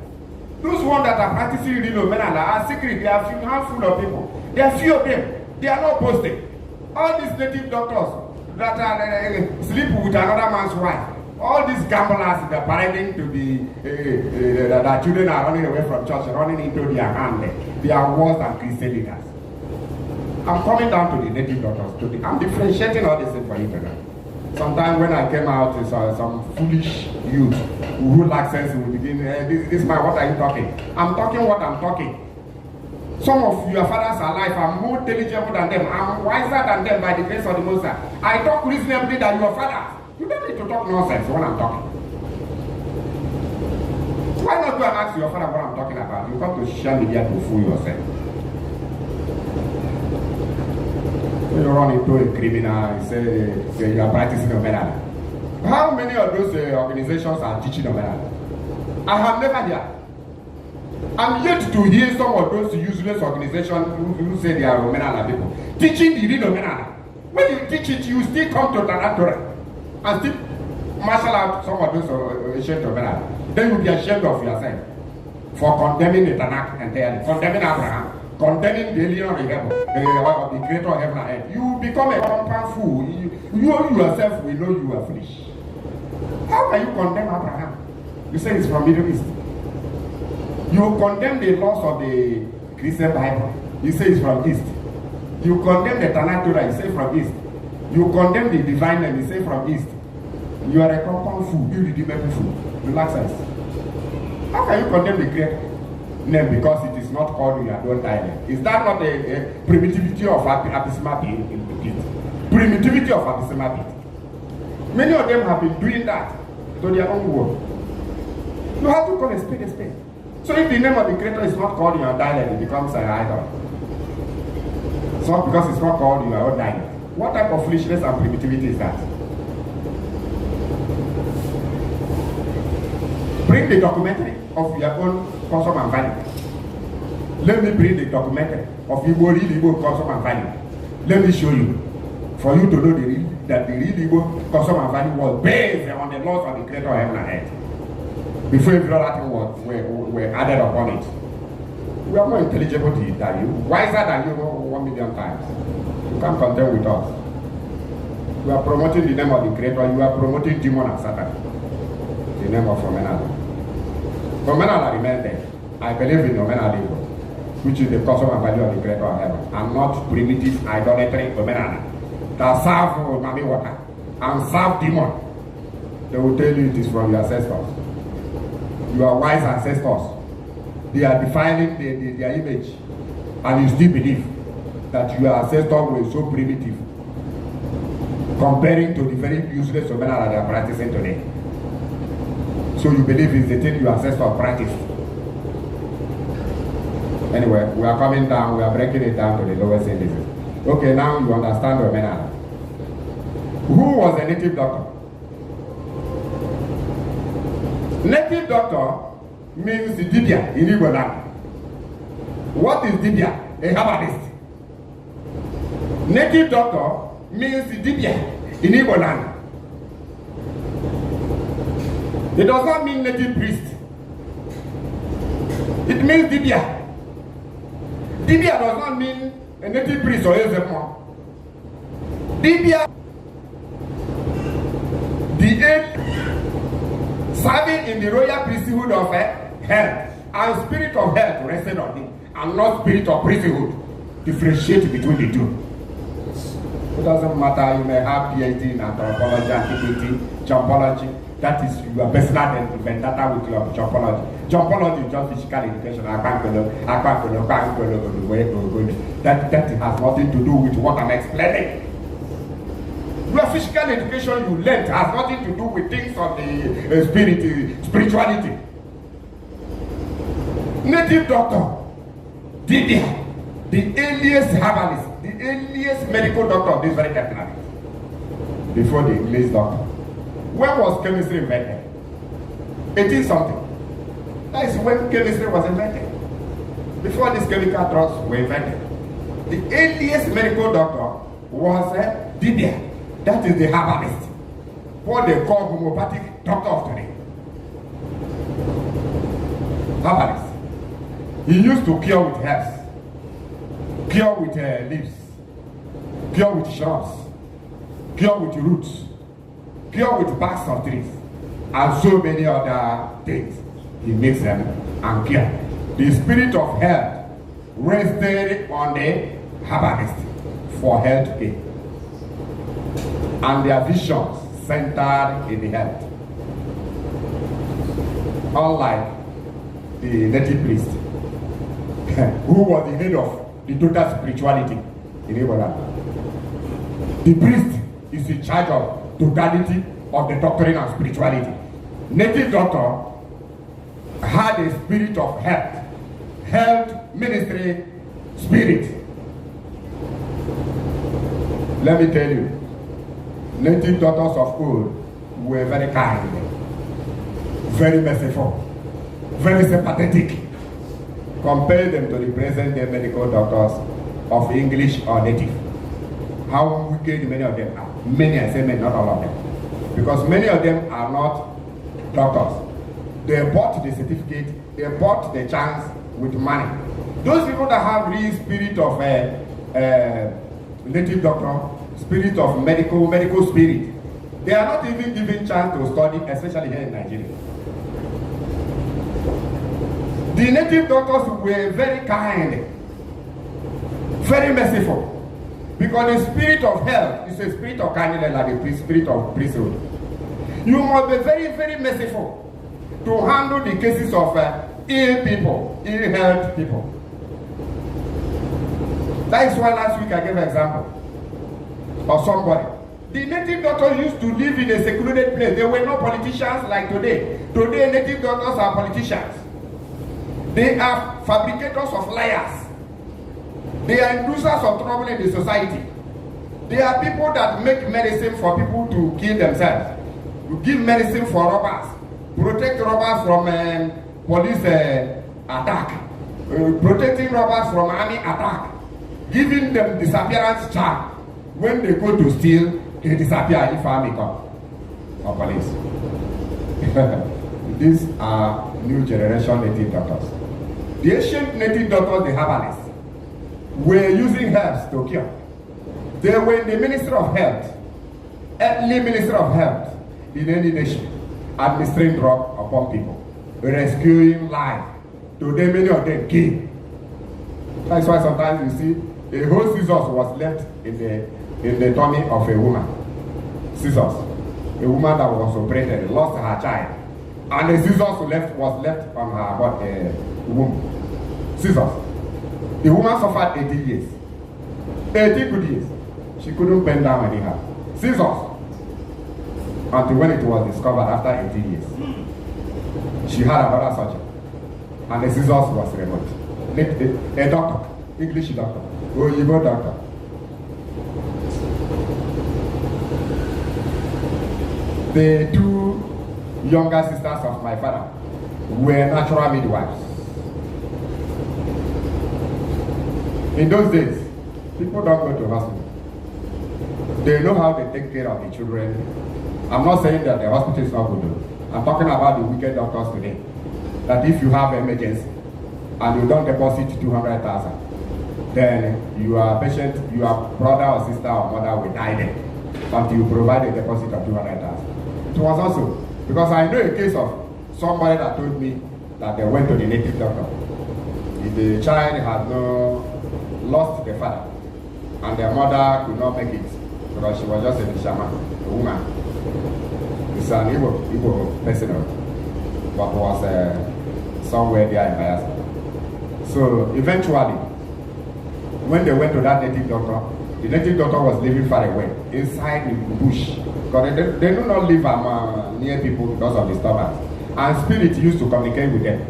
Those ones that are practicing real Omenala are secret. They are a handful of people. There are few of them. They are not posted. All these native doctors that are sleep with another man's wife. All these gamblers that are parading to be that children are running away from church, running into their hand. They are worse than Christian leaders. I'm coming down to the native doctors. I'm differentiating all this thing for you tonight. Sometimes when I came out, some foolish youth who lack sense will begin, this man, what are you talking? I'm talking what I'm talking. Some of your fathers are alive. I'm more intelligent than them. I'm wiser than them by the grace of the Most High. I talk reasonably than your fathers. You don't need to talk nonsense when I'm talking. Why not go and ask your father what I'm talking about? You come to social media to fool yourself. You run into a criminal, you say you are practicing Omenala. How many of those organizations are teaching Omenala? I have never heard. I'm yet to hear some of those useless organizations who say they are Omenala people teaching the real Omenala. When you teach it, you still come to Tanatora and still marshal out some of those ancient Omenala. Then you'll be ashamed of yourself for condemning the Tanakh entirely, condemning Abraham, condemning the alien of the heaven, of the creator of heaven and earth. You become a compound fool. You yourself will know you are foolish. How can you condemn Abraham? You say it's from Middle East. You condemn the laws of the Christian Bible. You say it's from East. You condemn the Tanakh Torah. You say from East. You condemn the divine name. You say from East. You are a compound fool. You redeemable fool. Relax us. How can you condemn the creator name because it is not called your own dialect? Is that not a primitivity of abysmal being? Primitivity of abysmal being. Many of them have been doing that to their own world. You have to call a spade a spade. So if the name of the creator is not called in your dialect, it becomes an idol. It's not because it's not called in your own dialect. What type of foolishness and primitivity is that? Bring the documentary of your own custom and value. Let me bring the documentary of Igbo custom and value. Let me show you. For you to know that the real Igbo custom and value was based on the laws of the creator of heaven and earth. Before every other thing were added upon it. We are more intelligible than you, wiser than you 1 million times. You can't contend with us. You are promoting the name of the creator, you are promoting demon and Satan. The name of Omenala. Omenala remains there. I believe in Omenala, which is the custom and value of the creator of heaven, and not primitive idolatry Omenala that serve Mami water and serve demon. They will tell you it is from your ancestors. Your wise ancestors, they are defiling their image, and you still believe that your ancestors were so primitive comparing to the very useless Omenala they are practicing today. So you believe it's the thing your ancestors practiced. Anyway, we are coming down, we are breaking it down to the lowest indices. Okay, now you understand Omenala. Who was a native doctor? Native doctor means the Dibia in Igbo land. What is Dibia? A herbalist. Native doctor means the Dibia in Igbo land. It does not mean native priest. It means Dibia. Dibia does not mean a native priest or Eze-Nmuo. Dibia, the aid serving in the royal priesthood of health, and spirit of health rested on him, and not spirit of priesthood. Differentiate between the two. It doesn't matter, you may have PhD in anthropology, antiquity, geontology. That is your personal vendetta with your geontology. Geontology is just physical education. That has nothing to do with what I'm explaining. Your physical education you learned has nothing to do with things of the spirituality. Native doctor, the earliest herbalist, the earliest medical doctor of this very category, before the English doctor. When was chemistry invented? 18 something. That is when chemistry was invented. Before these chemical drugs were invented. The earliest medical doctor was Dibia. That is the herbalist. What they call homeopathic doctor of today. Herbalist. He used to cure with herbs, cure with leaves, cure with shrubs, cure with roots, cure with barks of trees, and so many other things. He makes them and cure. The spirit of health rested on the herbalist for health care, and their visions centered in the health. Unlike the native priest, who was the head of the total spirituality in Ibadan. The priest is in charge of totality of the doctrine and spirituality. Native doctor had a spirit of health ministry spirit. Let me tell you, native doctors of old were very kind, very merciful, very sympathetic. Compare them to the present day medical doctors of English or native. How wicked many of them are. Many, I say many, not all of them. Because many of them are not doctors. They bought the certificate, they bought the chance with money. Those people that have real spirit of native doctor, spirit of medical spirit, they are not even given chance to study, especially here in Nigeria. The native doctors were very kind, very merciful, because the spirit of health is a spirit of kindness, like the spirit of priesthood. You must be very, very merciful to handle the cases of ill people, ill health people. That is why last week I gave an example of somebody. The native doctors used to live in a secluded place. They were not politicians like today. Today, native doctors are politicians. They are fabricators of liars. They are inducers of trouble in the society. They are people that make medicine for people to kill themselves. You give medicine for robbers, protect robbers from police attack, protecting robbers from army attack, giving them disappearance charge. When they go to steal, they disappear if army come or police. These are new generation native doctors. The ancient native doctors, the herbalists, were using herbs to cure. They were in the Ministry of Health, early Ministry of Health in any nation, administering drugs upon people, rescuing life. Today, many of them kill. That's why sometimes you see a whole scissors was left in the tummy of a woman. Scissors. A woman that was operated, lost her child, and the scissors was left on her womb. Scissors. The woman suffered 80 years. 80 good years. She couldn't bend down anyhow. Scissors. Until when it was discovered after 80 years. She had another surgery. And the scissors was removed. A doctor, English doctor, Oyibo doctor. The two younger sisters of my father were natural midwives. In those days, people don't go to hospital. They know how they take care of the children. I'm not saying that the hospital is not good. I'm talking about the wicked doctors today. That if you have emergency, and you don't deposit 200,000, then your patient, your brother or sister or mother will die there until you provide a deposit of 200,000. It was also because I know a case of somebody that told me that they went to the native doctor. The child had lost the father, and their mother could not make it because she was just a shaman, a woman. It's an Igbo person, but was somewhere there in Bayelsa. So eventually, when they went to that native doctor, the native doctor was living far away, inside the bush. Because they do not live near people because of disturbance. And spirit used to communicate with them.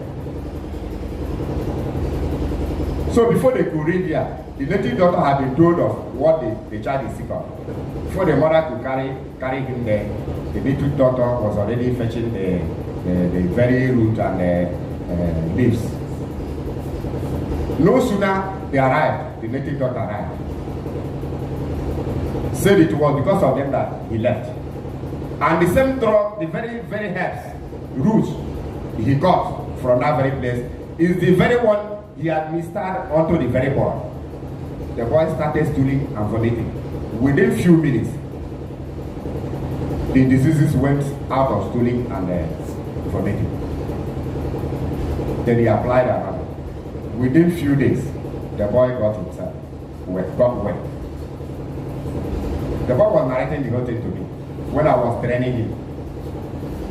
So before they could read here, the native doctor had been told of what the child is sick of. Before the mother could carry him there, the native doctor was already fetching the very root and the leaves. No sooner they arrived, the native doctor arrived. Said it was because of them that he left. And the same drug, the very, very herbs, roots he got from that very place is the very one he administered onto the very boy. The boy started stooling and vomiting. Within few minutes, the diseases went out of stooling and vomiting. Then he applied another. Within few days, the boy got himself got well. The boy was narrating the whole thing to me when I was training him,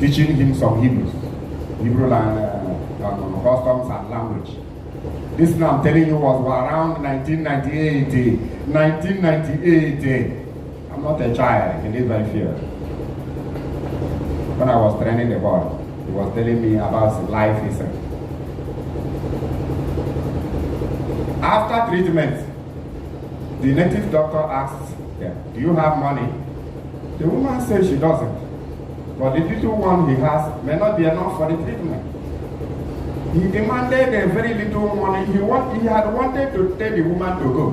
teaching him some Hebrew customs and language. This now I'm telling you was around 1998. 1998. I'm not a child in this very field. When I was training the boy, he was telling me about his life history. After treatment, the native doctor asked them, "Do you have money?" The woman said she doesn't. But the little one he has may not be enough for the treatment. He demanded a very little money. He had wanted to tell the woman to go.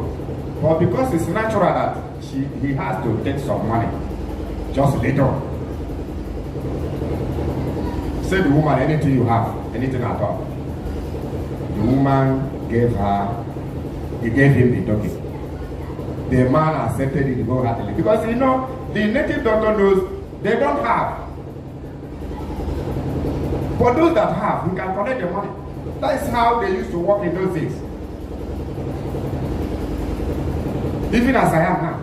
But because it's natural that he has to take some money, just little. Said the woman, anything you have, anything at all. The woman gave him the token. The man accepted it wholeheartedly. Because the native doctor knows they don't have. For those that have, you can collect the money. That's how they used to work in those days. Even as I am now.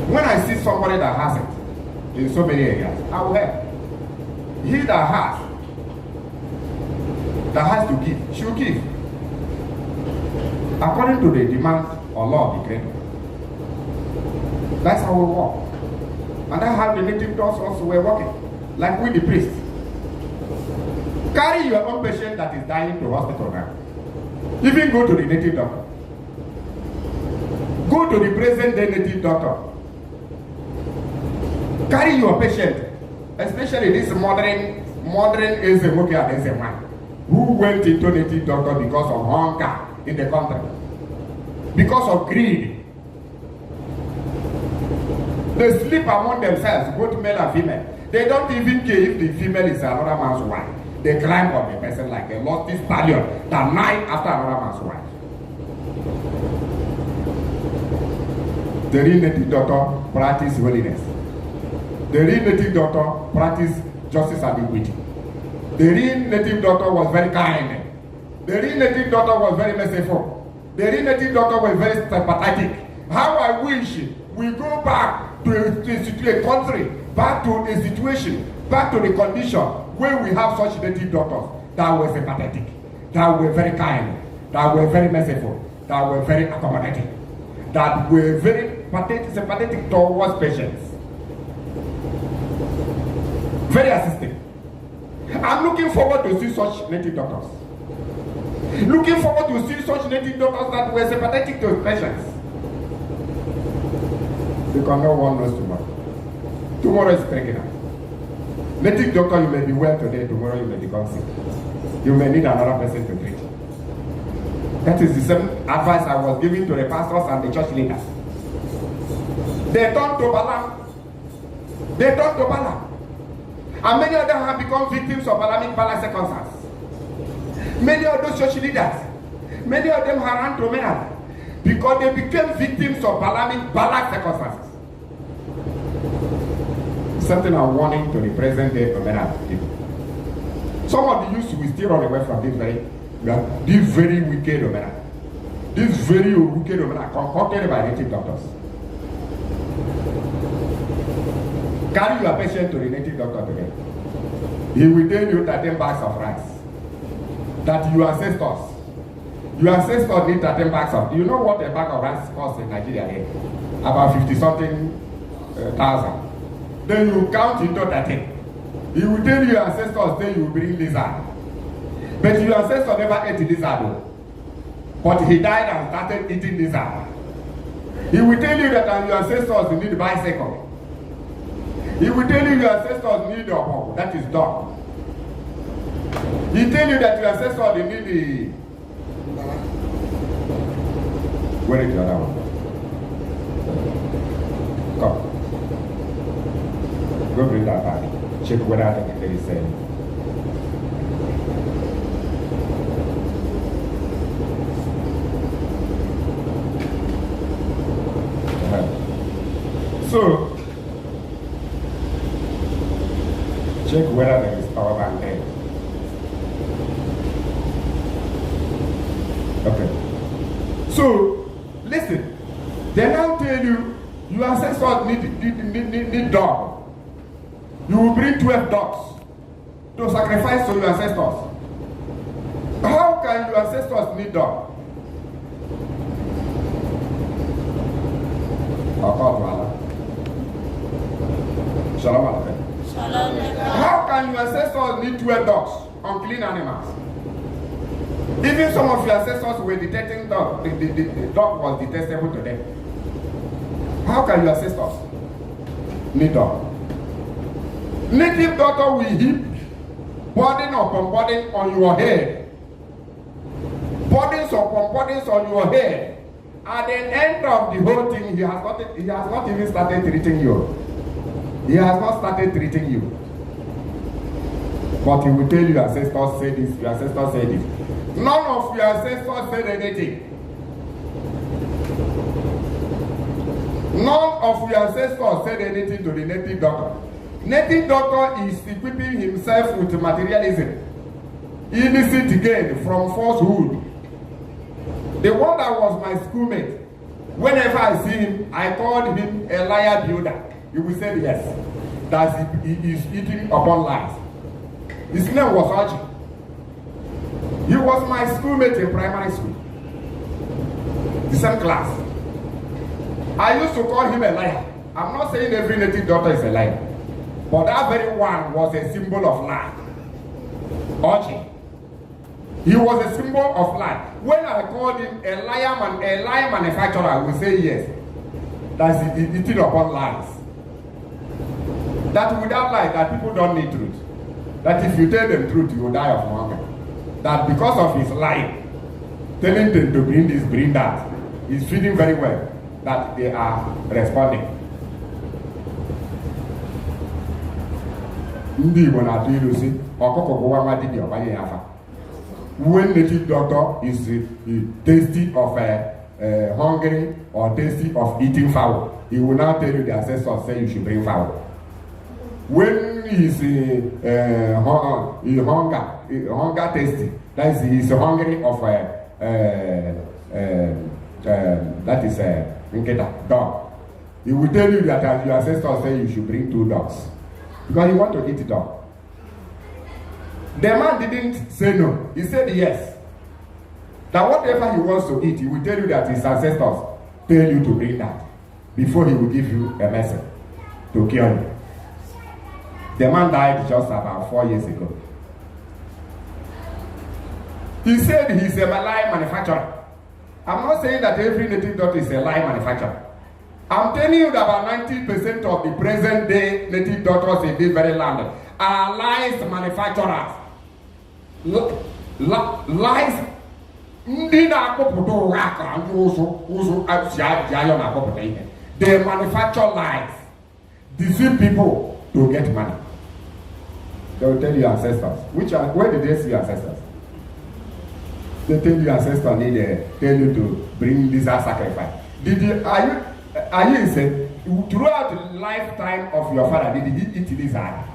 When I see somebody that has it in so many areas, I will help. He that has to give, should give. According to the demand or law of the creator. That's how we work. And that's how the native doctors also were working. Like with the priests. Carry your own patient that is dying to hospital now. Even go to the native doctor. Go to the present day native doctor. Carry your patient, especially this modern Eze-Nmuo and Eze-Nmuo, who went into native doctor because of hunger in the country, because of greed. They sleep among themselves, both male and female. They don't even care if the female is another man's wife. They climb on the person like a lofty stallion that night after another man's wife. The real native doctor practice holiness. The real native doctor practice justice and equity. The real native doctor was very kind. The real native doctor was very merciful. The real native doctor was very sympathetic. How I wish we go back to a country, back to a situation, back to the condition where we have such native doctors that were sympathetic, that were very kind, that were very merciful, that were very accommodating, that were very sympathetic towards patients. Very assisting. I'm looking forward to see such native doctors. Looking forward to see such native doctors that were sympathetic to patients. Because no one knows tomorrow. Tomorrow is breaking up. Native doctor, you may be well today, tomorrow you may become sick. You may need another person to treat. That is the same advice I was giving to the pastors and the church leaders. They turn to Balaam. They turn to Balaam. And many of them have become victims of Balaamic circumstances. Many of those church leaders, many of them are anti-Omenala because they became victims of bad circumstances. Something I'm warning to the present day Omenala people. Some of the youth will still run away from this very wicked Omenala. This very wicked Omenala concocted by native doctors. Carry your patient to the native doctor today. He will tell you 13 bags of rice. That your ancestors need 13 bags of. You know what a bag of rice costs in Nigeria here? About 50-something thousand. Then you count into 13. He will tell you your ancestors say you will bring lizard. But your ancestor never ate lizard though. But he died and started eating lizard. He will tell you that your ancestors need bicycle. He will tell you your ancestors need a hog, that is dog. He tell you that your ancestors need the. Where is the other one? Come. Go bring that back. Check whether there is any. So, check whether there is power bank there. Okay. So, listen. They now tell you your ancestors need dog. You will bring 12 dogs to sacrifice to your ancestors. How can your ancestors need dog? Shalom alaikum. How can your ancestors need 12 dogs, unclean animals? Even some of your ancestors were detecting dog. The dog was detestable to them. How can your ancestors need dog? Native doctor will heap burden upon burden on your head. Burdens upon burdens on your head. At the end of the whole thing, he has not even started treating you. He has not started treating you. But he will tell you your ancestors say this, your ancestors say this. None of your ancestors said anything. None of your ancestors said anything to the native doctor. Native doctor is equipping himself with materialism, illicit gain from falsehood. The one that was my schoolmate, whenever I see him, I called him a liar builder. He will say yes, that he is eating upon lies. His name was Haji. He was my schoolmate in primary school, the same class. I used to call him a liar. I'm not saying every native doctor is a liar, but that very one was a symbol of lie. Haji. He was a symbol of lie. When I called him a lie manufacturer, I will say yes. That's eating upon lies. That without lie, that people don't need truth. That if you tell them truth, you will die of hunger. That because of his lying, telling them to bring this, bring that, he's feeling very well, that they are responding. When native doctor is tasty of hungry or tasty of eating fowl, he will now tell you the ancestors say you should bring fowl. When he's hunger tasty, that is he's hungry of that is dog. He will tell you that your ancestors say you should bring 2 dogs because he want to eat dog. The man didn't say no. He said yes. That whatever he wants to eat, he will tell you that his ancestors tell you to bring that before he will give you a message to cure you. The man died just about 4 years ago. He said he's a lie manufacturer. I'm not saying that every native doctor is a lie manufacturer. I'm telling you that about 90% of the present day native doctors in this very land are lies manufacturers. Lies. They manufacture lies, deceive people to get money. They will tell your ancestors. Where did they see your ancestors? They tell you ancestor need tell you to bring lizard sacrifice. Are you insane? Throughout the lifetime of your father, did he eat lizard?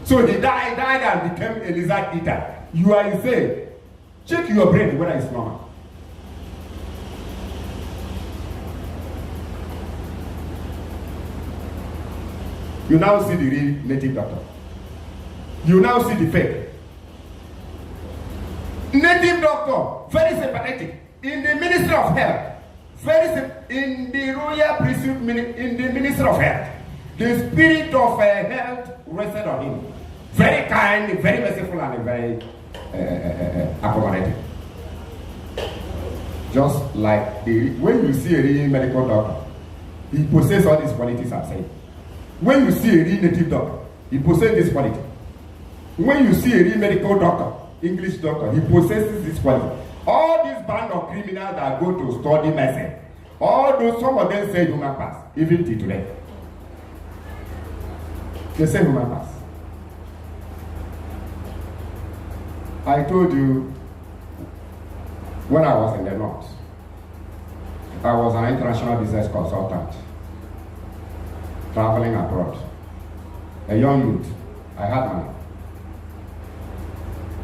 So he died and became a lizard eater. You are insane. Check your brain whether it's normal. You now see the real native doctor. You now see the fake. Native doctor, very sympathetic. In the Ministry of Health, in the Royal Priesthood, in the Ministry of Health, the spirit of health rested on him. Very kind, very merciful, and very accommodating. Just like when you see a real medical doctor, he possesses all these qualities I'm saying. When you see a real native doctor, he possesses this quality. When you see a real medical doctor, English doctor, he possesses this quality. All these band of criminals that go to study medicine, some of them say human pass, even till today. They say human pass. I told you when I was in the north, I was an international business consultant, traveling abroad. A young youth, I had money.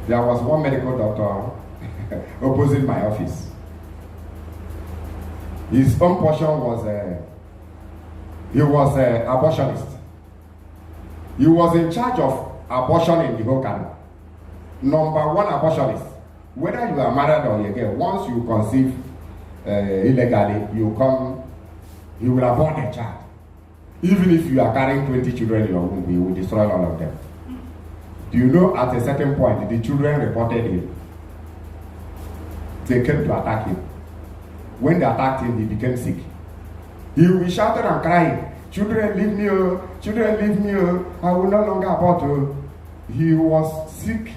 There was one medical doctor opposite my office. His own portion was he was an abortionist. He was in charge of abortion in the whole country. Number one abortionist. Whether you are married or you're gay, once you conceive illegally, he will abort the child. Even if you are carrying 20 children in your womb, he will destroy all of them. Do you know at a certain point, the children reported him. They came to attack him. When they attacked him, he became sick. He shouted and cried, "Children, leave me, oh. Children, leave me, oh. I will no longer abort." Oh. He was sick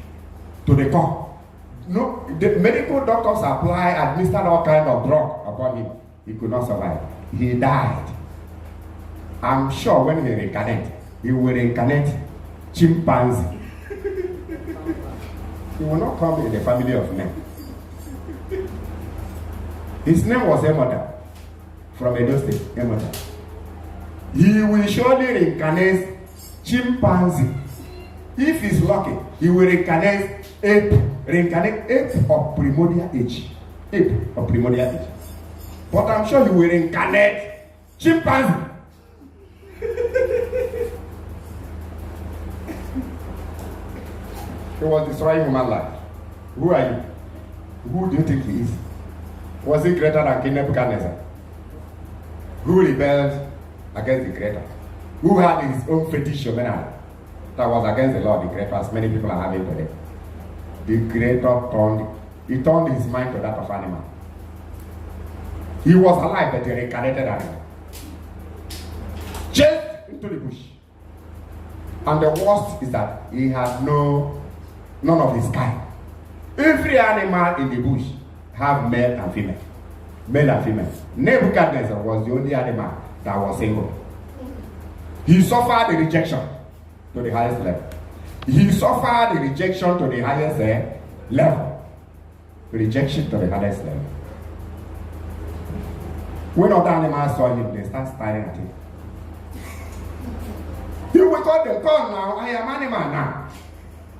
to the core. No, the medical doctors administered all kinds of drug upon him. He could not survive. He died. I'm sure when he reincarnates, he will reincarnate chimpanzee. He will not come in the family of men. His name was Eze-Nmuo from Edo State, Eze-Nmuo. He will surely reincarnate chimpanzee. If he's lucky, he will reincarnate ape of primordial age. Ape of primordial age. But I'm sure he will reincarnate chimpanzee. He was destroying human life. Who are you? Who do you think he is? Was he greater than King Nebuchadnezzar? Who rebelled against the Creator? Who had his own fetish Omenala that was against the Lord, the Creator, as many people are having today? The Creator turned his mind to that of animal. He was alive, but he reincarnated animal. Chased into the bush. And the worst is that he had none of his kind. Every animal in the bush have male and female. Male and female. Nebuchadnezzar was the only animal that was single. He suffered the rejection to the highest level. He suffered the rejection to the highest level. Rejection to the highest level. When other animals saw him, they start staring at him. He will call them, "Come now, I am animal now."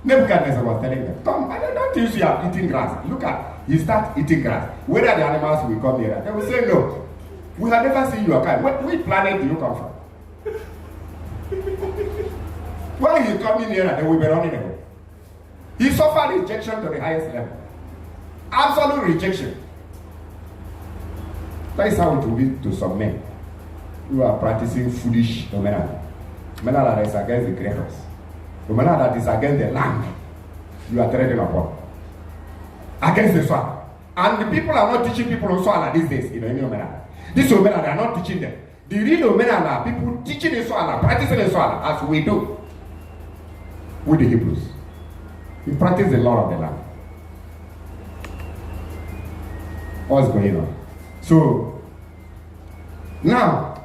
Nebuchadnezzar was telling them, "Come, I don't think you are eating grass. Look at, you start eating grass. Whether the animals will come here, they will say, 'No, we have never seen your kind. Which planet do you come from?' When he coming here, they will be running away." He suffered rejection to the highest level. Absolute rejection. That is how it will be to some men who are practicing foolish Omenala. Omenala that is against the creators. Omenala that is against the land you are treading upon. Against the soil. And the people are not teaching people on soil these days in any Omenala. This Omenala, they are not teaching them. The real Omenala are people teaching in soil, practicing in soil, as we do with the Hebrews. We practice the law of the land. What's going on? So, now,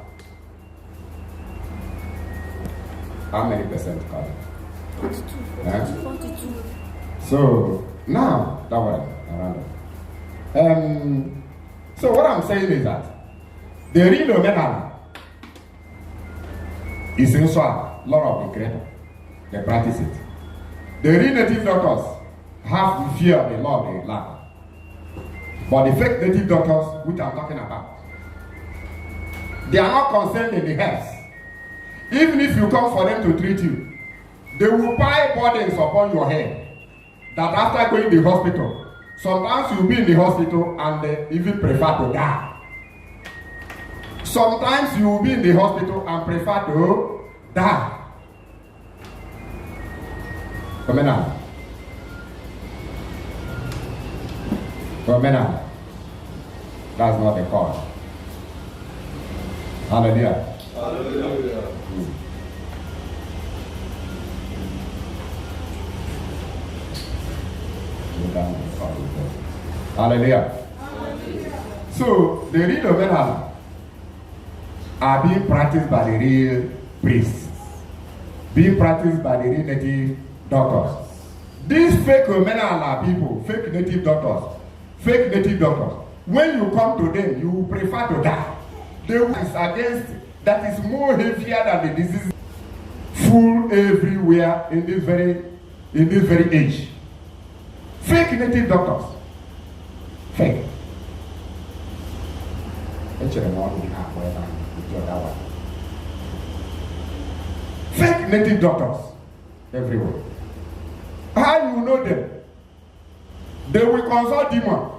how many percent covered? 42. 42. So, now, that was around it. So what I'm saying is that the real Omenala is also law of the creator. They practice it. The real native doctors have fear of the law of the land. But the fake native doctors, which I'm talking about, they are not concerned in the health. Even if you come for them to treat you, they will pile burdens upon your head that after going to the hospital, sometimes you'll be in the hospital and they even prefer to die. Sometimes you will be in the hospital and prefer to die. Omenala. Omenala. That's not the cause. Hallelujah. Hallelujah. Hallelujah. So the real Omenala are being practiced by the real priests, being practiced by the real native doctors. These fake Omenala people, fake native doctors, when you come to them, you prefer to die. The one is against that is more heavier than the disease full everywhere in this very age. Fake native doctors. Fake. Fake native doctors everywhere. How you know them? They will consult demons.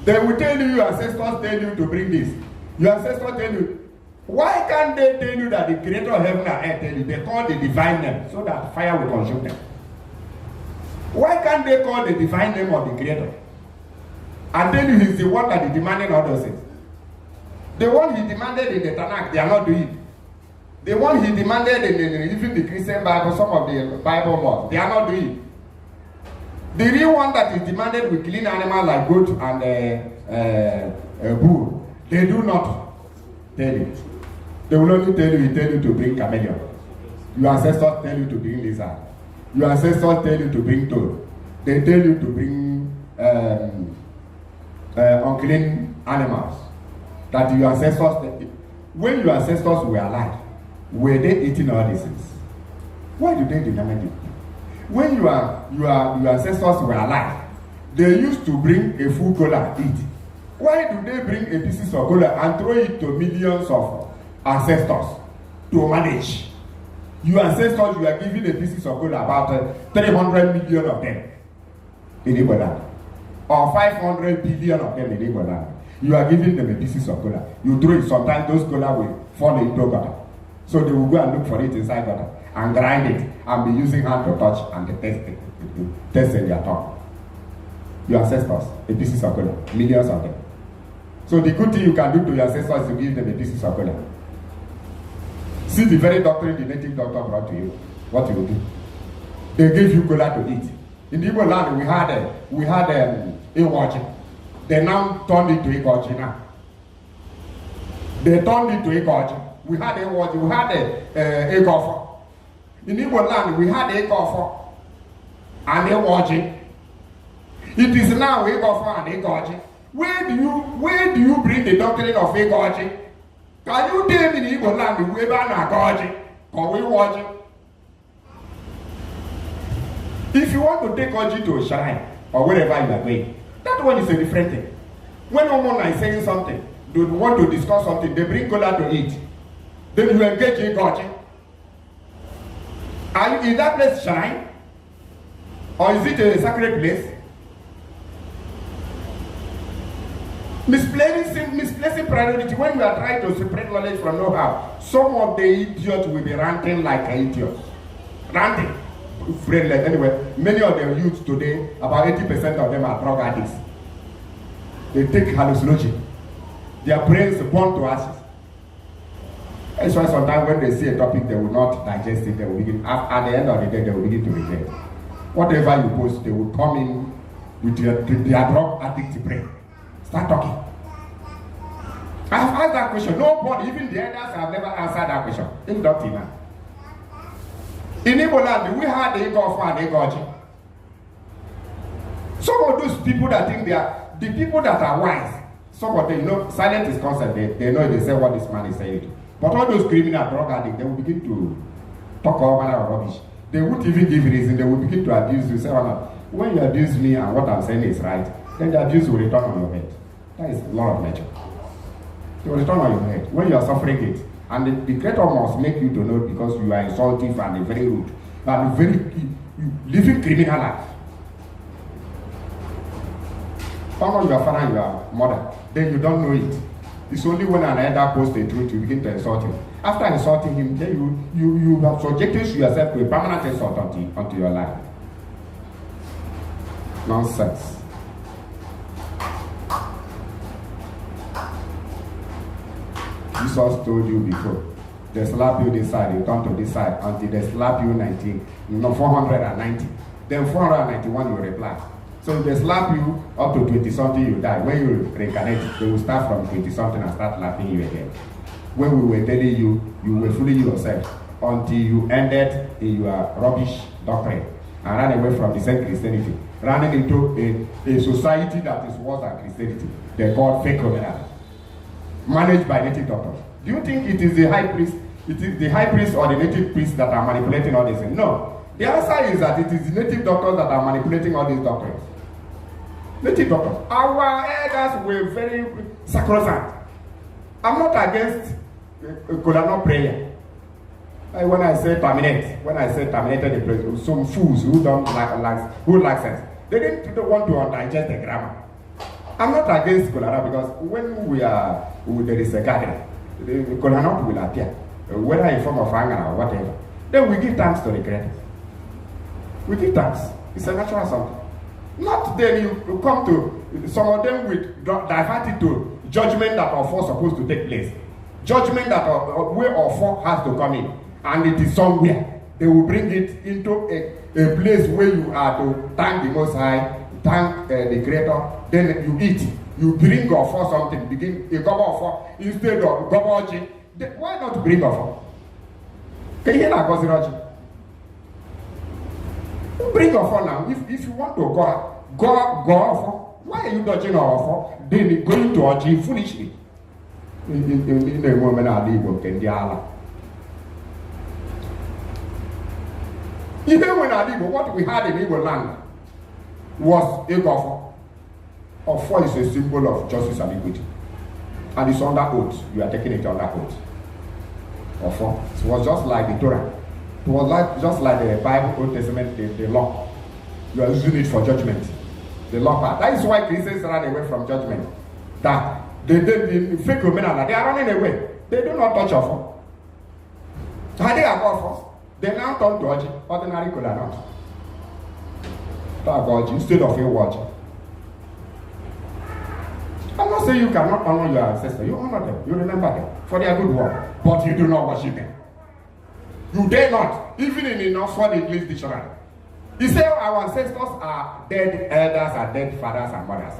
They will tell you your ancestors tell you to bring this. Your ancestors tell you. Why can't they tell you that the creator of heaven and earth tell you? They call the divine name so that fire will consume them. Why can't they call the divine name of the creator and tell you he's the one that is demanding all those things? The one he demanded in the Tanakh, they are not doing it. The one he demanded in even the Christian Bible, some of the Bible laws, they are not doing it. The real one that is demanded with clean animals like goat and bull, they do not tell you. They will only tell you to bring chameleon. Your ancestors tell you to bring lizard. Your ancestors tell you to bring toad. They tell you to bring unclean animals. That your ancestors, when your ancestors were alive, were they eating all these things? Why do they deny it? When your ancestors were alive, they used to bring a full cola and eat. Why do they bring a piece of cola and throw it to millions of ancestors to manage? Your ancestors, you are giving a piece of cola, about 300 million of them in Igbo land, or 500 billion of them in Igbo land. You are giving them a piece of cola. You throw it, sometimes those cola will fall into gutter. So they will go and look for it inside gutter and grind it and be using hand to touch and test in their tongue. Your ancestors, a piece of cola, millions of them. So the good thing you can do to your ancestors is to give them a piece of cola. See the very doctrine the native doctor brought to you. What you will do? They gave you cola to eat. In the Igbo land, we had a watch. They now turned it to Igoji now. They turned it to Igoji. We had a watch. We had a gopher. In Igbo land, we had a gopher and a watch. It is now a gopher and a Igoji. Where do you bring the doctrine of Igoji? Can you tell me in Igbo land we ban Igoji or we watch? If you want to take Oji to a shrine or wherever you are going, that one is a different thing. When someone is saying something, they want to discuss something, they bring cola to eat. Then you engage in Goji. Are you in that place shrine? Or is it a sacred place? Misplacing priority when you are trying to separate knowledge from know-how. Some of the idiots will be ranting like idiots. Ranting. Anyway, many of the youths today, about 80% of them are drug addicts. They take hallucinogen. Their brains burn to ashes. That's why sometimes when they see a topic, they will not digest it. They will begin, at the end of the day, they will begin to regret. Whatever you post, they will come in with their drug addict brain. Start talking. I have asked that question. Nobody, even the elders, have never answered that question. In Doctrina. In Igbo land, we had the Igbo and the Igoji. Some of those people that think the people that are wise, some of them, silent is consent. They know they say what this man is saying. But all those criminal drug addicts, they will begin to talk all manner of rubbish. They won't even give reason. They will begin to abuse you. Say, oh, no, when you abuse me and what I'm saying is right, then the abuse will return on your head. That is law of nature. It will return on your head when you are suffering it. And the creator must make you to know because you are insultive and very rude and very living criminal life. Honor your father and your mother, then you don't know it. It's only when an elder posts the truth you begin to insult him. After insulting him, then you have subjected yourself to a permanent insult onto your life. Nonsense. Jesus told you before, they slap you this side, you turn to this side until they slap you 490. Then 491 you reply. So if they slap you up to 20-something, you die. When you reincarnate, they will start from 20-something and start slapping you again. When we were telling you, you were fooling yourself until you ended in your rubbish doctrine and ran away from the same Christianity, running into a society that is worse than Christianity. They call fake Omenala, managed by native doctors. Do you think it is the high priest? It is the high priest or the native priests that are manipulating all this? No. The answer is that it is the native doctors that are manipulating all these doctrines. Native doctors. Our elders were very sacrosanct. I'm not against Kolano prayer. When I say terminated the prayer, some fools who don't like sense, they don't want to digest the grammar. I'm not against Kolano because when there is a gathering, the Kolano will appear, whether in form of anger or whatever. Then we give thanks to the Creator. We give thanks. It's a natural something. Not then you come to some of them with diverted to judgment that of all supposed to take place. Judgment that where or for has to come in. And it is somewhere. They will bring it into a place where you are to thank the Most High, thank the Creator. Then you eat. You bring or for something. Begin a gobble of for instead of gobble. Why not bring or for? Can you hear that, Gosiraji? Bring your phone now. If you want to go off. Why are you dodging our phone? Then going to Oji foolishly. In the woman I live with Kendiala. Even when I live, what we had in Igbo land was Egofo. Ofo is a symbol of justice and equity. And it's under oath. You are taking it under oath. Ofo. It was just like the Torah. It was just like the Bible, Old Testament, the law. You are using it for judgment. The law part. That is why Christians run away from judgment. That the fake Omenala, they are running away. They do not touch Ofo. How they are Ofo? They now turn to Oji, ordinary could not. Talk Oji instead of you watching. I'm not saying you cannot honor your ancestors. You honor them. You remember them for their good work. But you do not worship them. You dare not, even in Oxford English Dictionary. He said our ancestors are dead elders, are dead fathers and mothers.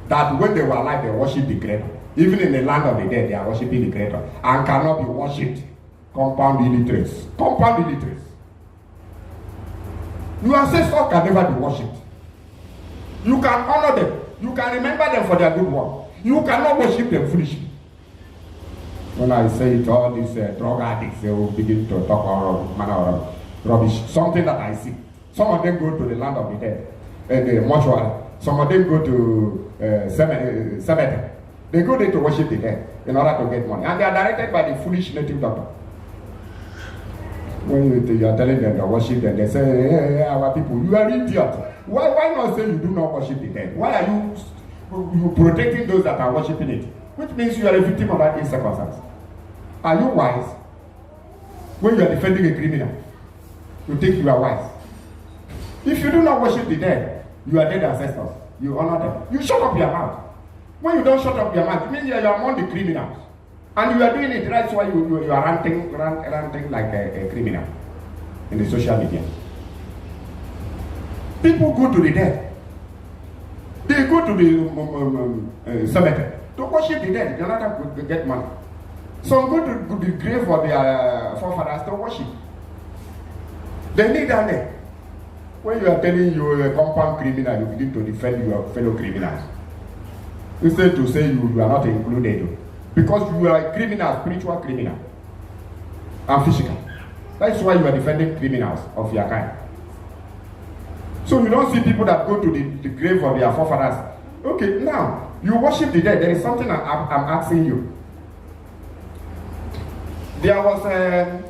That when they were alive, they worship the Creator. Even in the land of the dead, they are worshiping the Creator and cannot be worshipped. Compound illiterates. Compound illiterates. Your ancestors can never be worshipped. You can honor them. You can remember them for their good work. You cannot worship them foolishly. When I say it, all these drug addicts, they will begin to talk about manner of rubbish. Something that I see. Some of them go to the land of the dead, the mortuary. Some of them go to cemetery. They go there to worship the dead in order to get money. And they are directed by the foolish native doctor. When you are telling them to worship them, they say, hey, our people, you are idiot. Why not say you do not worship the dead? Why are you protecting those that are worshiping it? Which means you are a victim of that circumstance. Are you wise? When you are defending a criminal, you think you are wise. If you do not worship the dead, you are dead ancestors. You honor them. You shut up your mouth. When you don't shut up your mouth, it means you are among the criminals. And you are doing it, that's why you are ranting like a criminal in the social media. People go to the dead. They go to the cemetery to worship the dead. They are not to get money. Some go to the grave of their forefathers to worship. They need that there. When you are telling you a compound criminal, you begin to defend your fellow criminals. Instead to say you are not included. Because you are a criminal, spiritual criminal. And physical. That's why you are defending criminals of your kind. So you don't see people that go to the grave of their forefathers. Okay, now, you worship the dead. There is something I'm asking you. There were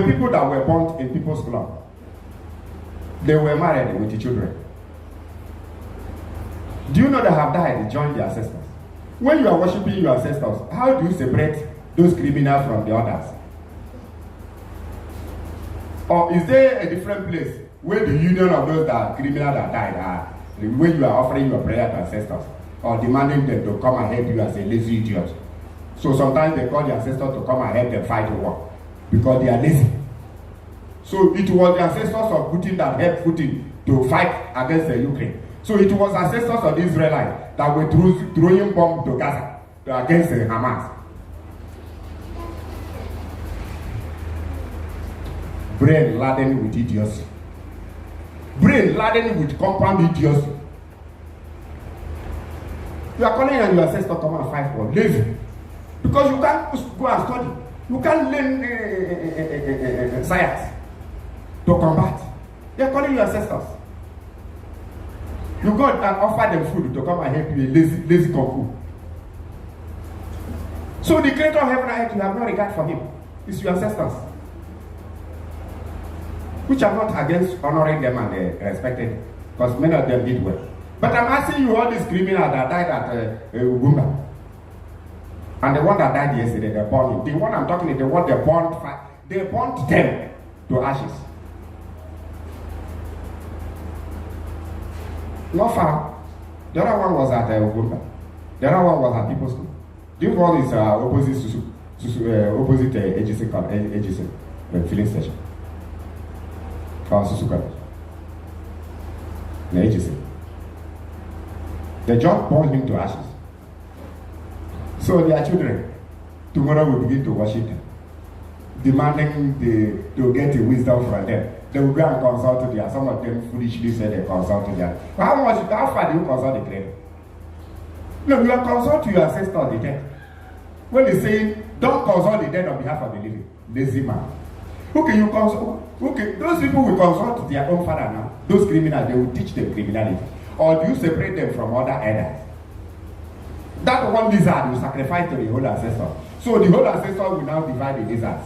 people that were born in people's club. They were married with the children. Do you know they have died, joined their ancestors? When you are worshiping your ancestors, how do you separate those criminals from the others? Or is there a different place where the union of those that are criminals that died are, when you are offering your prayer to ancestors or demanding them to come and help you as a lazy idiot? So sometimes they call the ancestors to come and help them fight the war because they are lazy. So it was the ancestors of Putin that helped Putin to fight against the Ukraine. So it was ancestors of the Israelites that were throwing bombs to Gaza against Hamas. Brain laden with idiocy. Brain laden with compound idiocy. You are calling on your ancestor to come and fight for lazy. Because you can't go and study. You can't learn science to combat. You are calling your ancestors. You go and offer them food to come and help you, a lazy concours. So the creator of heaven and earth, you have no regard for him. It's your ancestors. Which are not against honoring them and respecting, because many of them did well. But I'm asking you all these criminals that died at Ugumba. And the one that died yesterday, they burned him. The one I'm talking about, the one they burned them to ashes. Not far. The other one was at Ugumba. The other one was at People's School. This one is opposite AGC filling station. Or Susuka. The AGC. The judge burned him to ashes. So their children, tomorrow will begin to worship them, demanding to get the wisdom from them. They will go and consult them. Some of them foolishly say they consult them. How far do you consult the creator? No, you are consult to your ancestor, the dead. When they say, don't consult the dead on behalf of the living, lazy man. Okay, you consult. Okay, those people will consult their own father now. Those criminals, they will teach them criminality. Or do you separate them from other elders? That one lizard will sacrifice to the whole ancestor. So the whole ancestor will now divide the lizards.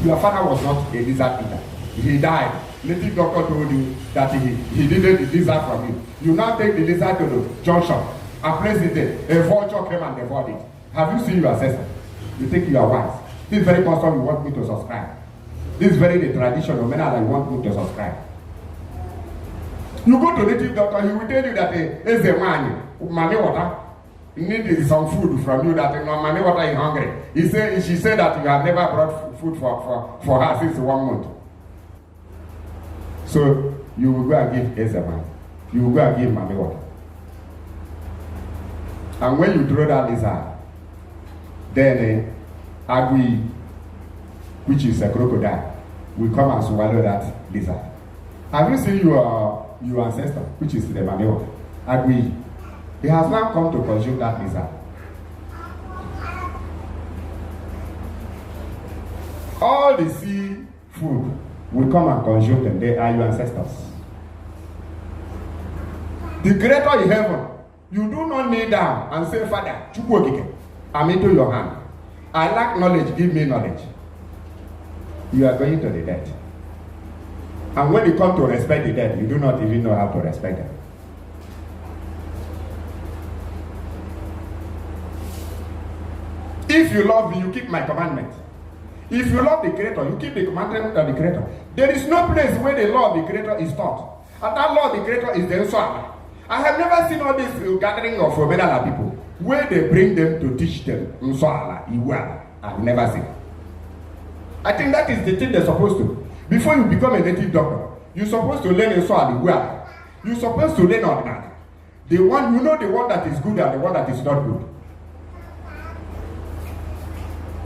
Your father was not a lizard eater. He died. Native doctor told you that he needed the lizard from you. You now take the lizard to the junction and place it there. A vulture came and devoured it. Have you seen your ancestor? You think you are wise. This very custom you want me to subscribe. This very the tradition of Omenala you want me to subscribe. You go to native doctor, he will tell you that Eze-Nmuo, need some food from you that Mami water is hungry. She said that you have never brought food for her since 1 month. So you will go and give Eze-Nmuo. You will go and give Mami water. And when you throw that lizard, then Agui, which is a crocodile, will come and swallow that lizard. Have you seen your ancestor, which is the Mami water? Agui. He has now come to consume that lizard. All the sea food will come and consume them. They are your ancestors. The creator in heaven, you do not kneel down and say, Father, I'm into your hand. I lack knowledge, give me knowledge. You are going to the dead. And when you come to respect the dead, you do not even know how to respect them. If you love me, you keep my commandment. If you love the Creator, you keep the commandment of the Creator. There is no place where the law of the Creator is taught. And that law of the Creator is the Nswala. I have never seen all this gathering of Omenala people where they bring them to teach them Nswala, Iwa. I've never seen. I think that is the thing they're supposed to. Before you become a native doctor, you're supposed to learn Nswala, Iwa. You're supposed to learn Omenala. The one, you know the one that is good and the one that is not good.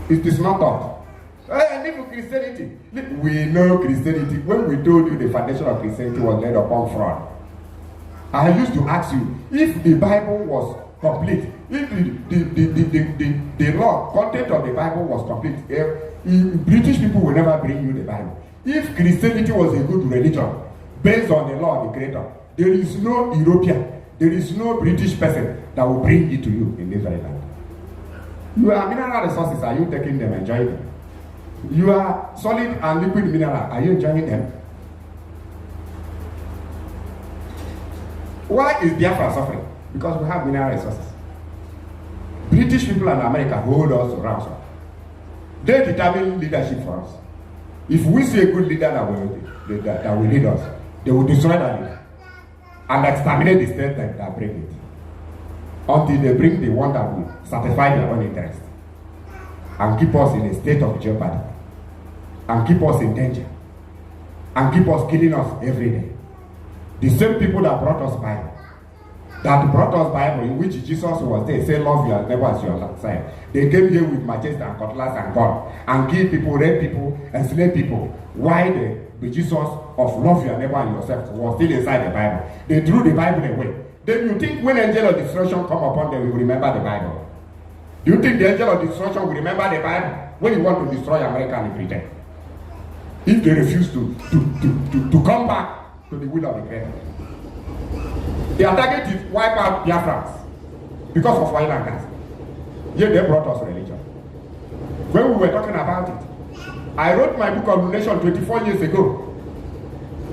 It is not taught. I live with Christianity. We know Christianity. When we told you the foundation of Christianity was laid upon fraud. I used to ask you, if the Bible was complete, if the law, content of the Bible was complete, British people will never bring you the Bible. If Christianity was a good religion, based on the law of the Creator, there is no European, there is no British person that will bring it to you in this very land. You are mineral resources, are you taking them, enjoying them? You are solid and liquid mineral, are you enjoying them? Why is Biafra suffering? Because we have mineral resources. British people and America hold us around. They determine leadership for us. If we see a good leader that will lead us, they will destroy that leader and exterminate the state that bring it, until they bring the one that will satisfy their own interest and keep us in a state of jeopardy and keep us in danger and keep us killing us every day. The same people that brought us Bible, in which Jesus was there, say love your neighbor as yourself. They came here with machetes and cutlass and gun and kill people, rape people, enslave people. Why the Jesus of love your neighbor and yourself was still inside the Bible? They threw the Bible away. Then you think when angel of destruction come upon them, we will remember the Bible? Do you think the angel of destruction will remember the Bible when you want to destroy America and Britain? If they refuse to come back to the will of the Creator. Their target is wipe out Biafrans because of oil and gas. Yet they brought us religion. When we were talking about it, I wrote my book on nation 24 years ago.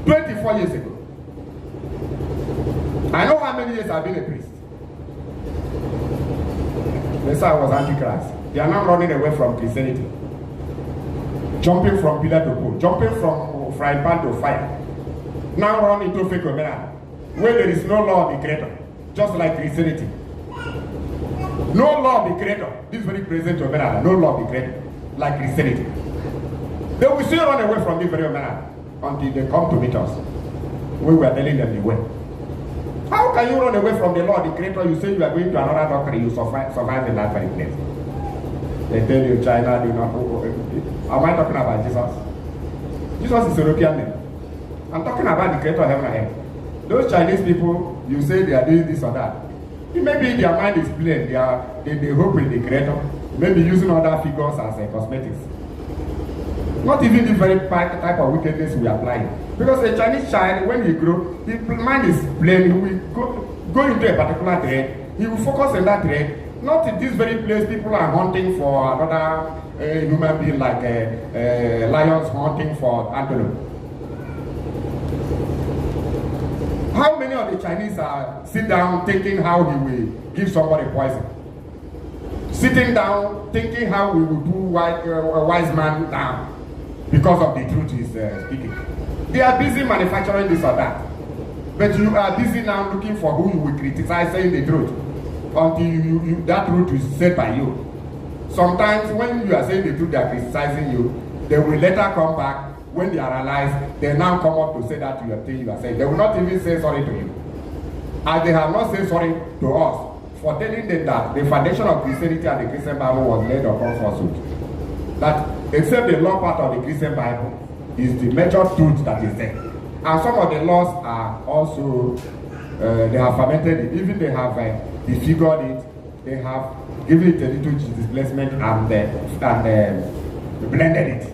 24 years ago. I know how many years I've been a priest. They said I was antichrist. They are now running away from Christianity. Jumping from pillar to pole. Jumping from frying pan to fire. Now run into fake Omenala, where there is no law of the Creator, just like Christianity. No law of the Creator. This very present Omenala, no law of the Creator, like Christianity. They will still run away from this very Omenala until they come to meet us. We were telling them the way. How can you run away from the law of the Creator? You say you are going to another doctrine, you survive in that very place. They tell you China do not. Am I talking about Jesus? Jesus is a European name. I'm talking about the Creator of heaven and earth. Those Chinese people, you say they are doing this or that. Maybe their mind is plain. They hope in the Creator. Maybe using other figures as cosmetics. Not even the very type of wickedness we apply. Because a Chinese child, when he grows, his mind is plain. He will go into a particular trade. He will focus on that trade. Not in this very place people are hunting for another human being like lions hunting for antelope. How many of the Chinese are sit down thinking how he will give somebody poison? Sitting down thinking how we will do a wise man down because of the truth he's speaking. They are busy manufacturing this or that. But you are busy now looking for who you will criticize saying the truth until that truth is said by you. Sometimes when you are saying the truth, they are criticizing you. They will later come back. When they are realized, they now come up to say that to your thing you are saying. They will not even say sorry to you. And they have not said sorry to us for telling them that the foundation of Christianity and the Christian Bible was laid upon falsehood. That except the law part of the Christian Bible is the major truth that is there. And some of the laws are also, they have fermented it. Even they have disfigured it. They have given it a little displacement and blended it.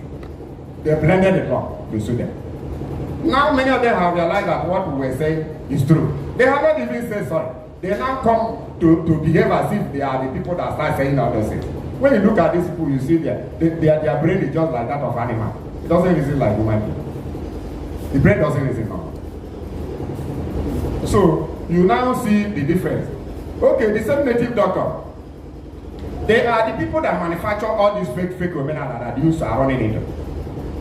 They blended the law to suit them. Now many of them have realized that what we were saying is true. They have not even said sorry. They now come to behave as if they are the people that start saying all those things. When you look at these people, you see their brain is just like that of animal. It doesn't reason like human being. The brain doesn't reason normal. So you now see the difference. Okay, the same native doctor. They are the people that manufacture all these fake Omenala that youths are running into.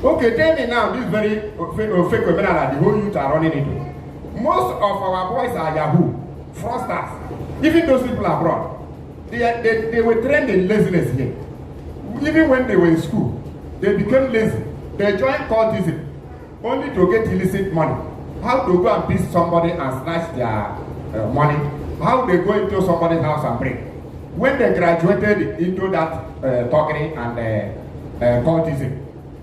Okay, tell me now, this very fake Omenala the whole youth are running into. Most of our boys are Yahoo, fraudsters. Even those people abroad, they were trained in laziness here. Even when they were in school, they became lazy. They joined cultism only to get illicit money. How to go and beat somebody and snatch their money. How they go into somebody's house and break. When they graduated into that thuggery and cultism,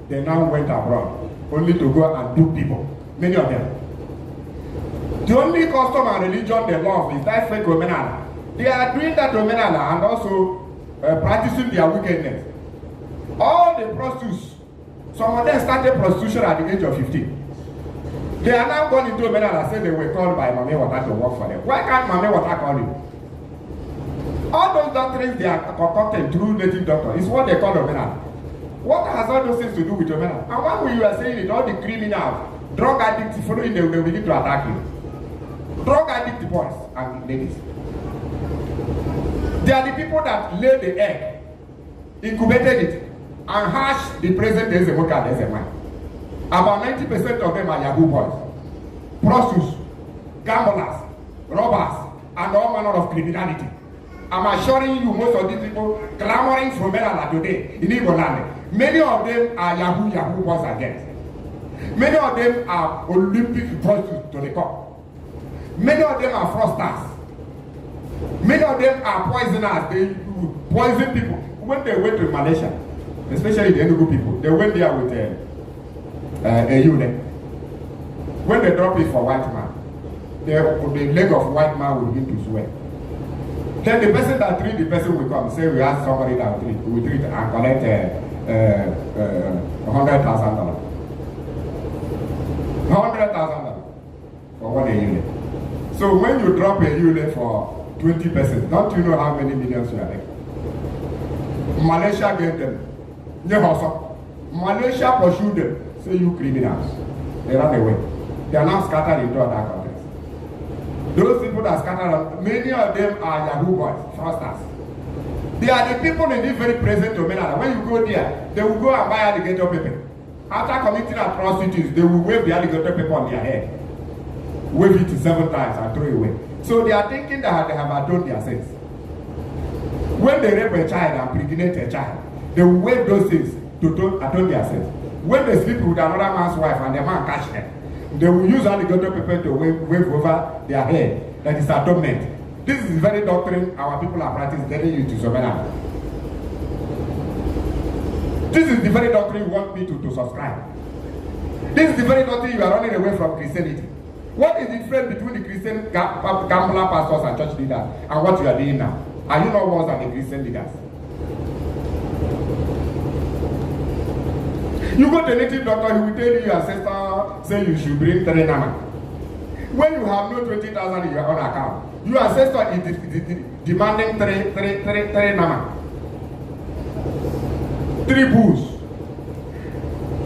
they now went abroad only to go and dupe people. Many of them. The only custom and religion they love is that fake Omenala. They are doing that Omenala and also practicing their wickedness. All the prostitutes, some of them started prostitution at the age of 15. They are now gone into Omenala and say they were called by Mame Water to work for them. Why can't Mame Water call you? All those doctrines they are concocted through native doctor is what they call Omenala. What has all those things to do with Omenala? And when you are saying it, all the criminals, drug addicts following them, they will begin to attack you. Drug addict boys and ladies. They are the people that laid the egg, incubated it, and hatched the present Eze-Nmuo and Eze-Nmuo. About 90% of them are Yahoo boys, prostitutes, gamblers, robbers, and all manner of criminality. I'm assuring you, most of these people clamoring for Omenala today in Igbo land, many of them are Yahoo boys against. Many of them are Olympic prostitutes to the core. Many of them are fraudsters. Many of them are poisoners. They poison people. When they went to Malaysia, especially the Enugu people, they went there with a unit. When they drop it for white man, the leg of white man will begin to sweat. Then the person that treat the person will come, say we ask somebody that we treat and collect $100,000. $100,000 for one unit. So when you drop a unit for 20 persons, don't you know how many millions you are making? Malaysia get them. Malaysia pursued them. Say you criminals. They ran away. They are now scattered into other countries. Those people that scattered, many of them are Yahoo boys, fraudsters. They are the people in this very present Omenala. When you go there, they will go and buy alligator paper. After committing atrocities, they will wave the alligator paper on their head. Wave it 7 times and throw it away. So they are thinking that they have atoned their sins. When they rape a child and pregnate a child, they will wave those things to atone their sins. When they sleep with another man's wife and the man catch them, they will use alligator paper to wave over their head. That is atonement. This is the very doctrine our people are practicing, telling you to Omenala. This is the very doctrine you want me to subscribe. This is the very doctrine you are running away from Christianity. What is the difference between the Christian gambler pastors and church leaders and what you are doing now? Are you not worse than the Christian leaders? You go to a native doctor, he will tell you your ancestor say you should bring 3 nama. When you have no 20,000 in your own account, your ancestor is demanding 3 nama. 3 bulls.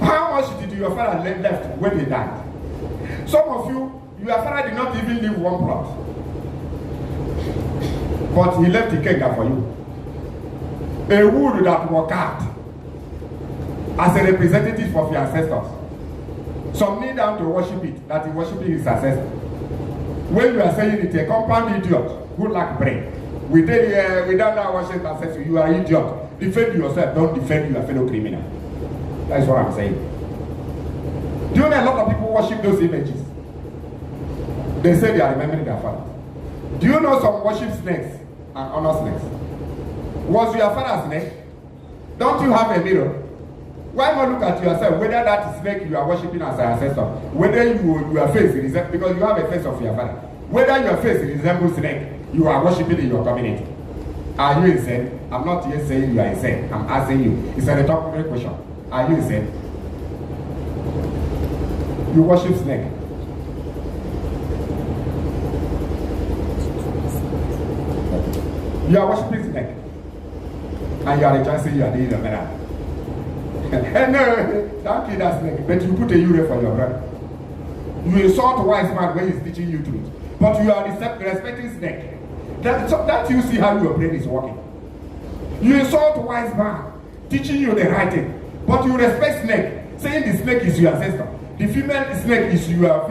How much did your father left when he died? Some of you, your father did not even leave 1 plot. But he left the cake for you. A wood that was carved as a representative of your ancestors. Some kneel down to worship it, that he worshiping his ancestors. When you are saying it, a compound idiot who lack brain. We tell you, we don't know worship ancestors, you are idiot. Defend yourself, don't defend your fellow criminal. That is what I'm saying. Do you know a lot of people worship those images? They say they are remembering their father. Do you know some worship snakes and honor snakes? Was your father's snake? Don't you have a mirror? Why not look at yourself, whether that snake you are worshiping as an ancestor, whether your face resembles, because you have a face of your father, whether your face resembles snake, you are worshiping in your community. Are you insane? I'm not here saying you are insane. I'm asking you. It's a rhetorical question. Are you insane? You worship snake. You are worshiping snake. And you are rejoicing you are doing the miracle. And no, don't kill that snake. But you put a euro for your brother. You insult WISEMAN when he's teaching you truth. But you are respecting snake. That you see how your brain is working. You insult WISEMAN teaching you the right thing. But you respect snake, saying the snake is your ancestor. The female snake is your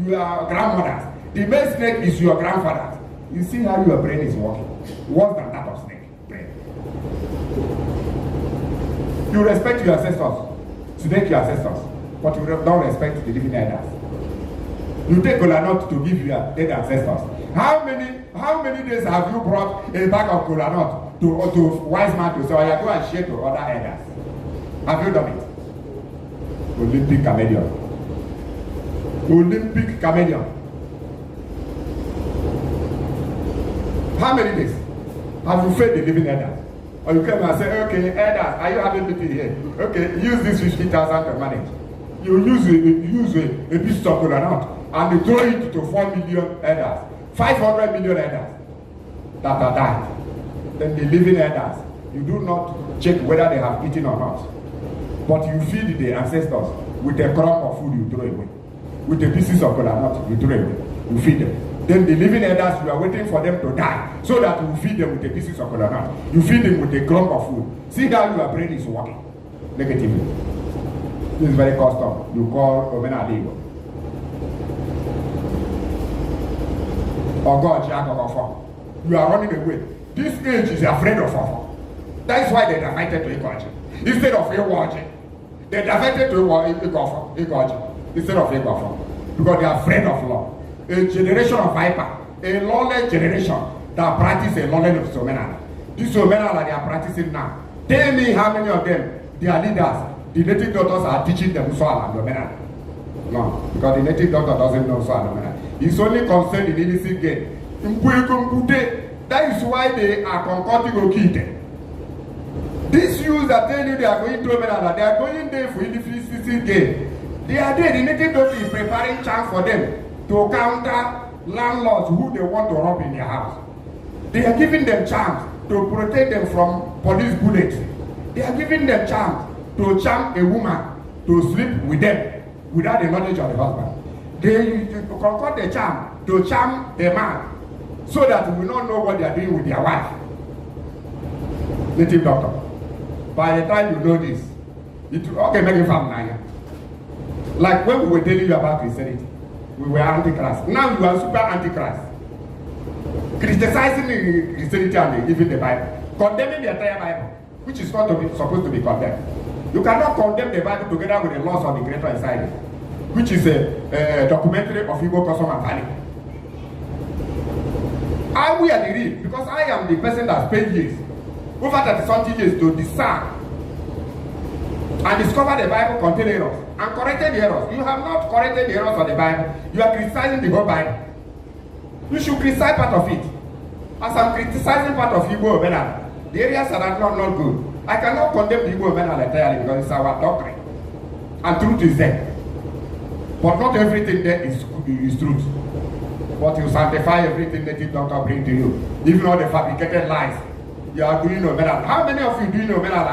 grandmother. The male snake is your grandfather. You see how your brain is working. Worse than that of snake brain. You respect your ancestors, snake your ancestors, but you don't respect the living elders. You take kola nut to give your dead ancestors. How many days have you brought a bag of kola nut to WISEMAN to say, oh, you go and share to other elders? Have you done it? Olympic chameleon. Olympic chameleon. How many days have you fed the living elders? Or you come and say, okay, elders, are you having meeting here? Okay, use this 50,000 to manage. You use a piece of granite and you throw it to 4 million elders, 500 million elders that are died. Then the living elders, you do not check whether they have eaten or not. But you feed the ancestors with a crumb of food you throw away. With the pieces of granite you throw away. You feed them. Then the living elders, you are waiting for them to die so that you feed them with the pieces of granite. You feed them with a crumb of food. See how your brain is working negatively. This is very custom. You call Omenala. Or God, you are running away. This age is afraid of Ofo. That's why they diverted to Ikoji. Instead of Iwoji, they diverted to Ikoji. Instead of Ikoji. Because they are afraid of law. A generation of viper, a lawless generation that practice a lawless Omenala. This Omenala they are practicing now. Tell me how many of them, their leaders, the native doctors are teaching them Swala and Omenala. No, because the native doctor doesn't know Swala and Omenala. He's only concerned in illicit gain. That is why they are concocting Okite. These youths that tell you they are going to Omenala, they are going there for illicit gain. They are there, the native doctor is preparing chance for them to counter landlords who they want to rob in their house. They are giving them chance to protect them from police bullets. They are giving them chance to charm a woman to sleep with them without the knowledge of the husband. They concoct the charm to charm the man so that we will not know what they are doing with their wife. Native doctor. By the time you know this, it will okay, make it from now. Like when we were telling you about Christianity, we were antichrist. Now you are super antichrist. Criticizing Christianity and even the Bible. Condemning the entire Bible, which is not supposed to be condemned. You cannot condemn the Bible together with the laws of the Creator inside it, which is a documentary of Igbo custom and value. We are the real, because I am the person that spent years, over 30-something years, to discern and discover the Bible contained errors and corrected the errors. You have not corrected the errors of the Bible. You are criticizing the whole Bible. You should criticize part of it. As I'm criticizing part of Igbo Omenala, the areas that are not good. I cannot condemn the Igbo Omenala entirely because it's our doctrine. And truth is there. But not everything there is truth. But you sanctify everything native doctor bring to you. Even all the fabricated lies. You are doing Omenala. How many of you doing Omenala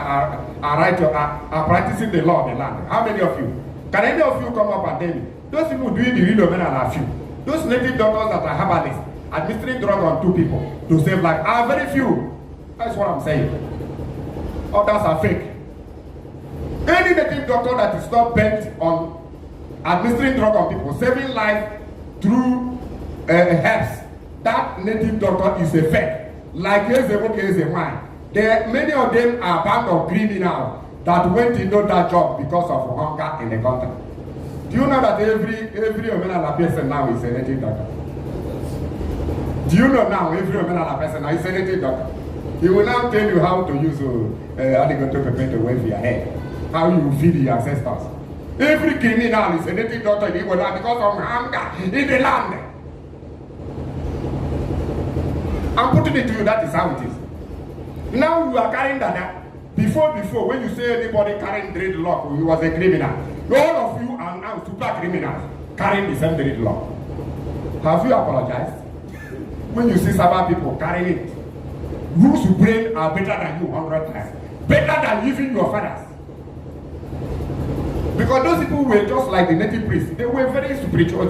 are practicing the law of the land? How many of you? Can any of you come up and tell me? Those people doing the real Omenala are few. Those native doctors that are herbalists, administering drug on 2 people to save life are very few. That's what I'm saying. Others are fake. Any native doctor that is not bent on administering drug on people, saving life through herbs, that native doctor is a fake. Like Eze-Nmuo, many of them are band of criminals that went into that job because of hunger in the country. Do you know that every Omenala person now is a native doctor? Do you know now every Omenala person now is a native doctor? He will now tell you how to use aligator pepper to wave your hair, how you feed your ancestors. Every criminal is a native doctor in Igbo land because of hunger in the land. I'm putting it to you, that is how it is. Now you are carrying that. Before, when you say anybody carrying dreadlock, he was a criminal. All of you are now super criminals carrying the same dreadlock. Have you apologized? When you see Sabbath people carrying it, whose brain are better than you 100 times? Better than even your fathers. Because those people were just like the native priests. They were very spiritual.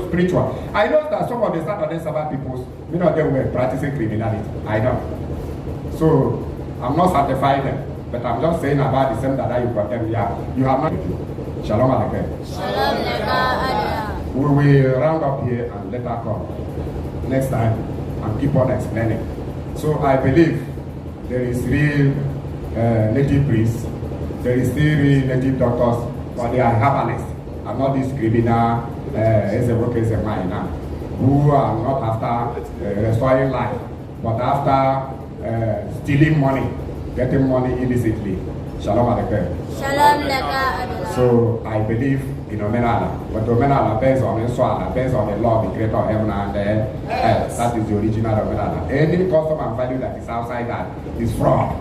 I know that some of the Saturday Sabbath people, many of them were practicing criminality. I know. So, I'm not satisfying them. But I'm just saying about the same that you condemn. Yeah, you have not. Shalom alaikum. Shalom alaikum. We will round up here and let her come next time and keep on explaining. So I believe there is real native priests, there is still real native doctors, but they are herbalists and not these criminal Eze-Nmuo who are not after restoring life, but after stealing money, getting money illicitly. Shalom alaikum. Shalom alaikum. So I believe in Omenala, but Omenala based on Inswala, based on the law of the creator of heaven and earth. That is the original Omenala. Any custom and value that is outside that is fraud.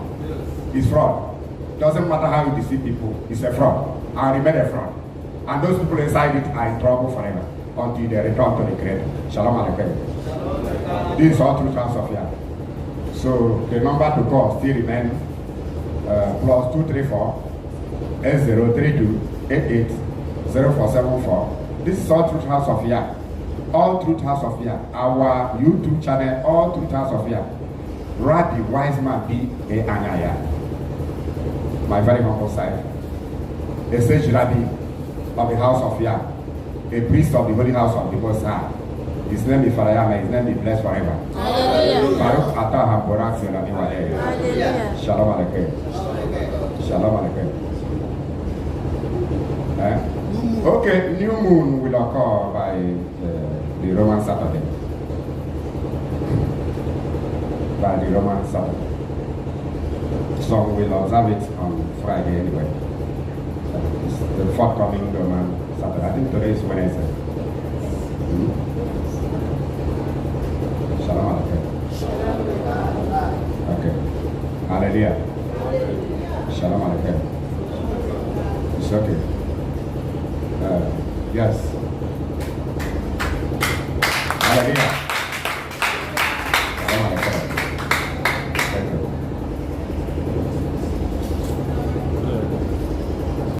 It's fraud. Doesn't matter how you deceive people, it's a fraud. And remain a fraud. And those people inside it are in trouble forever until they return to the creator. Shalom Aleichem. This is all through Transsophia. So the number to call still remains plus 234 8032 880474. This is all through Transsophia. All through Transsophia. Our YouTube channel, all through Transsophia. Rabbi WISEMAN.B.ANYAYAH. My very humble side. A sage Rabbi of the house of Yah. A priest of the holy house of the Most High. His name is Farayama, his name is blessed forever. Baruch atah haborak zelani wa'eh. Shalom Aleichem. Shalom Aleichem. Okay, new moon will occur by the Roman Saturday. By the Roman Saturday. Some will observe it on Friday anyway. It's the forthcoming Roman Saturday. I think today is Wednesday. Shalom Aleichem. Okay. Hallelujah. Shalom Aleichem. It's okay. Yes. Hallelujah.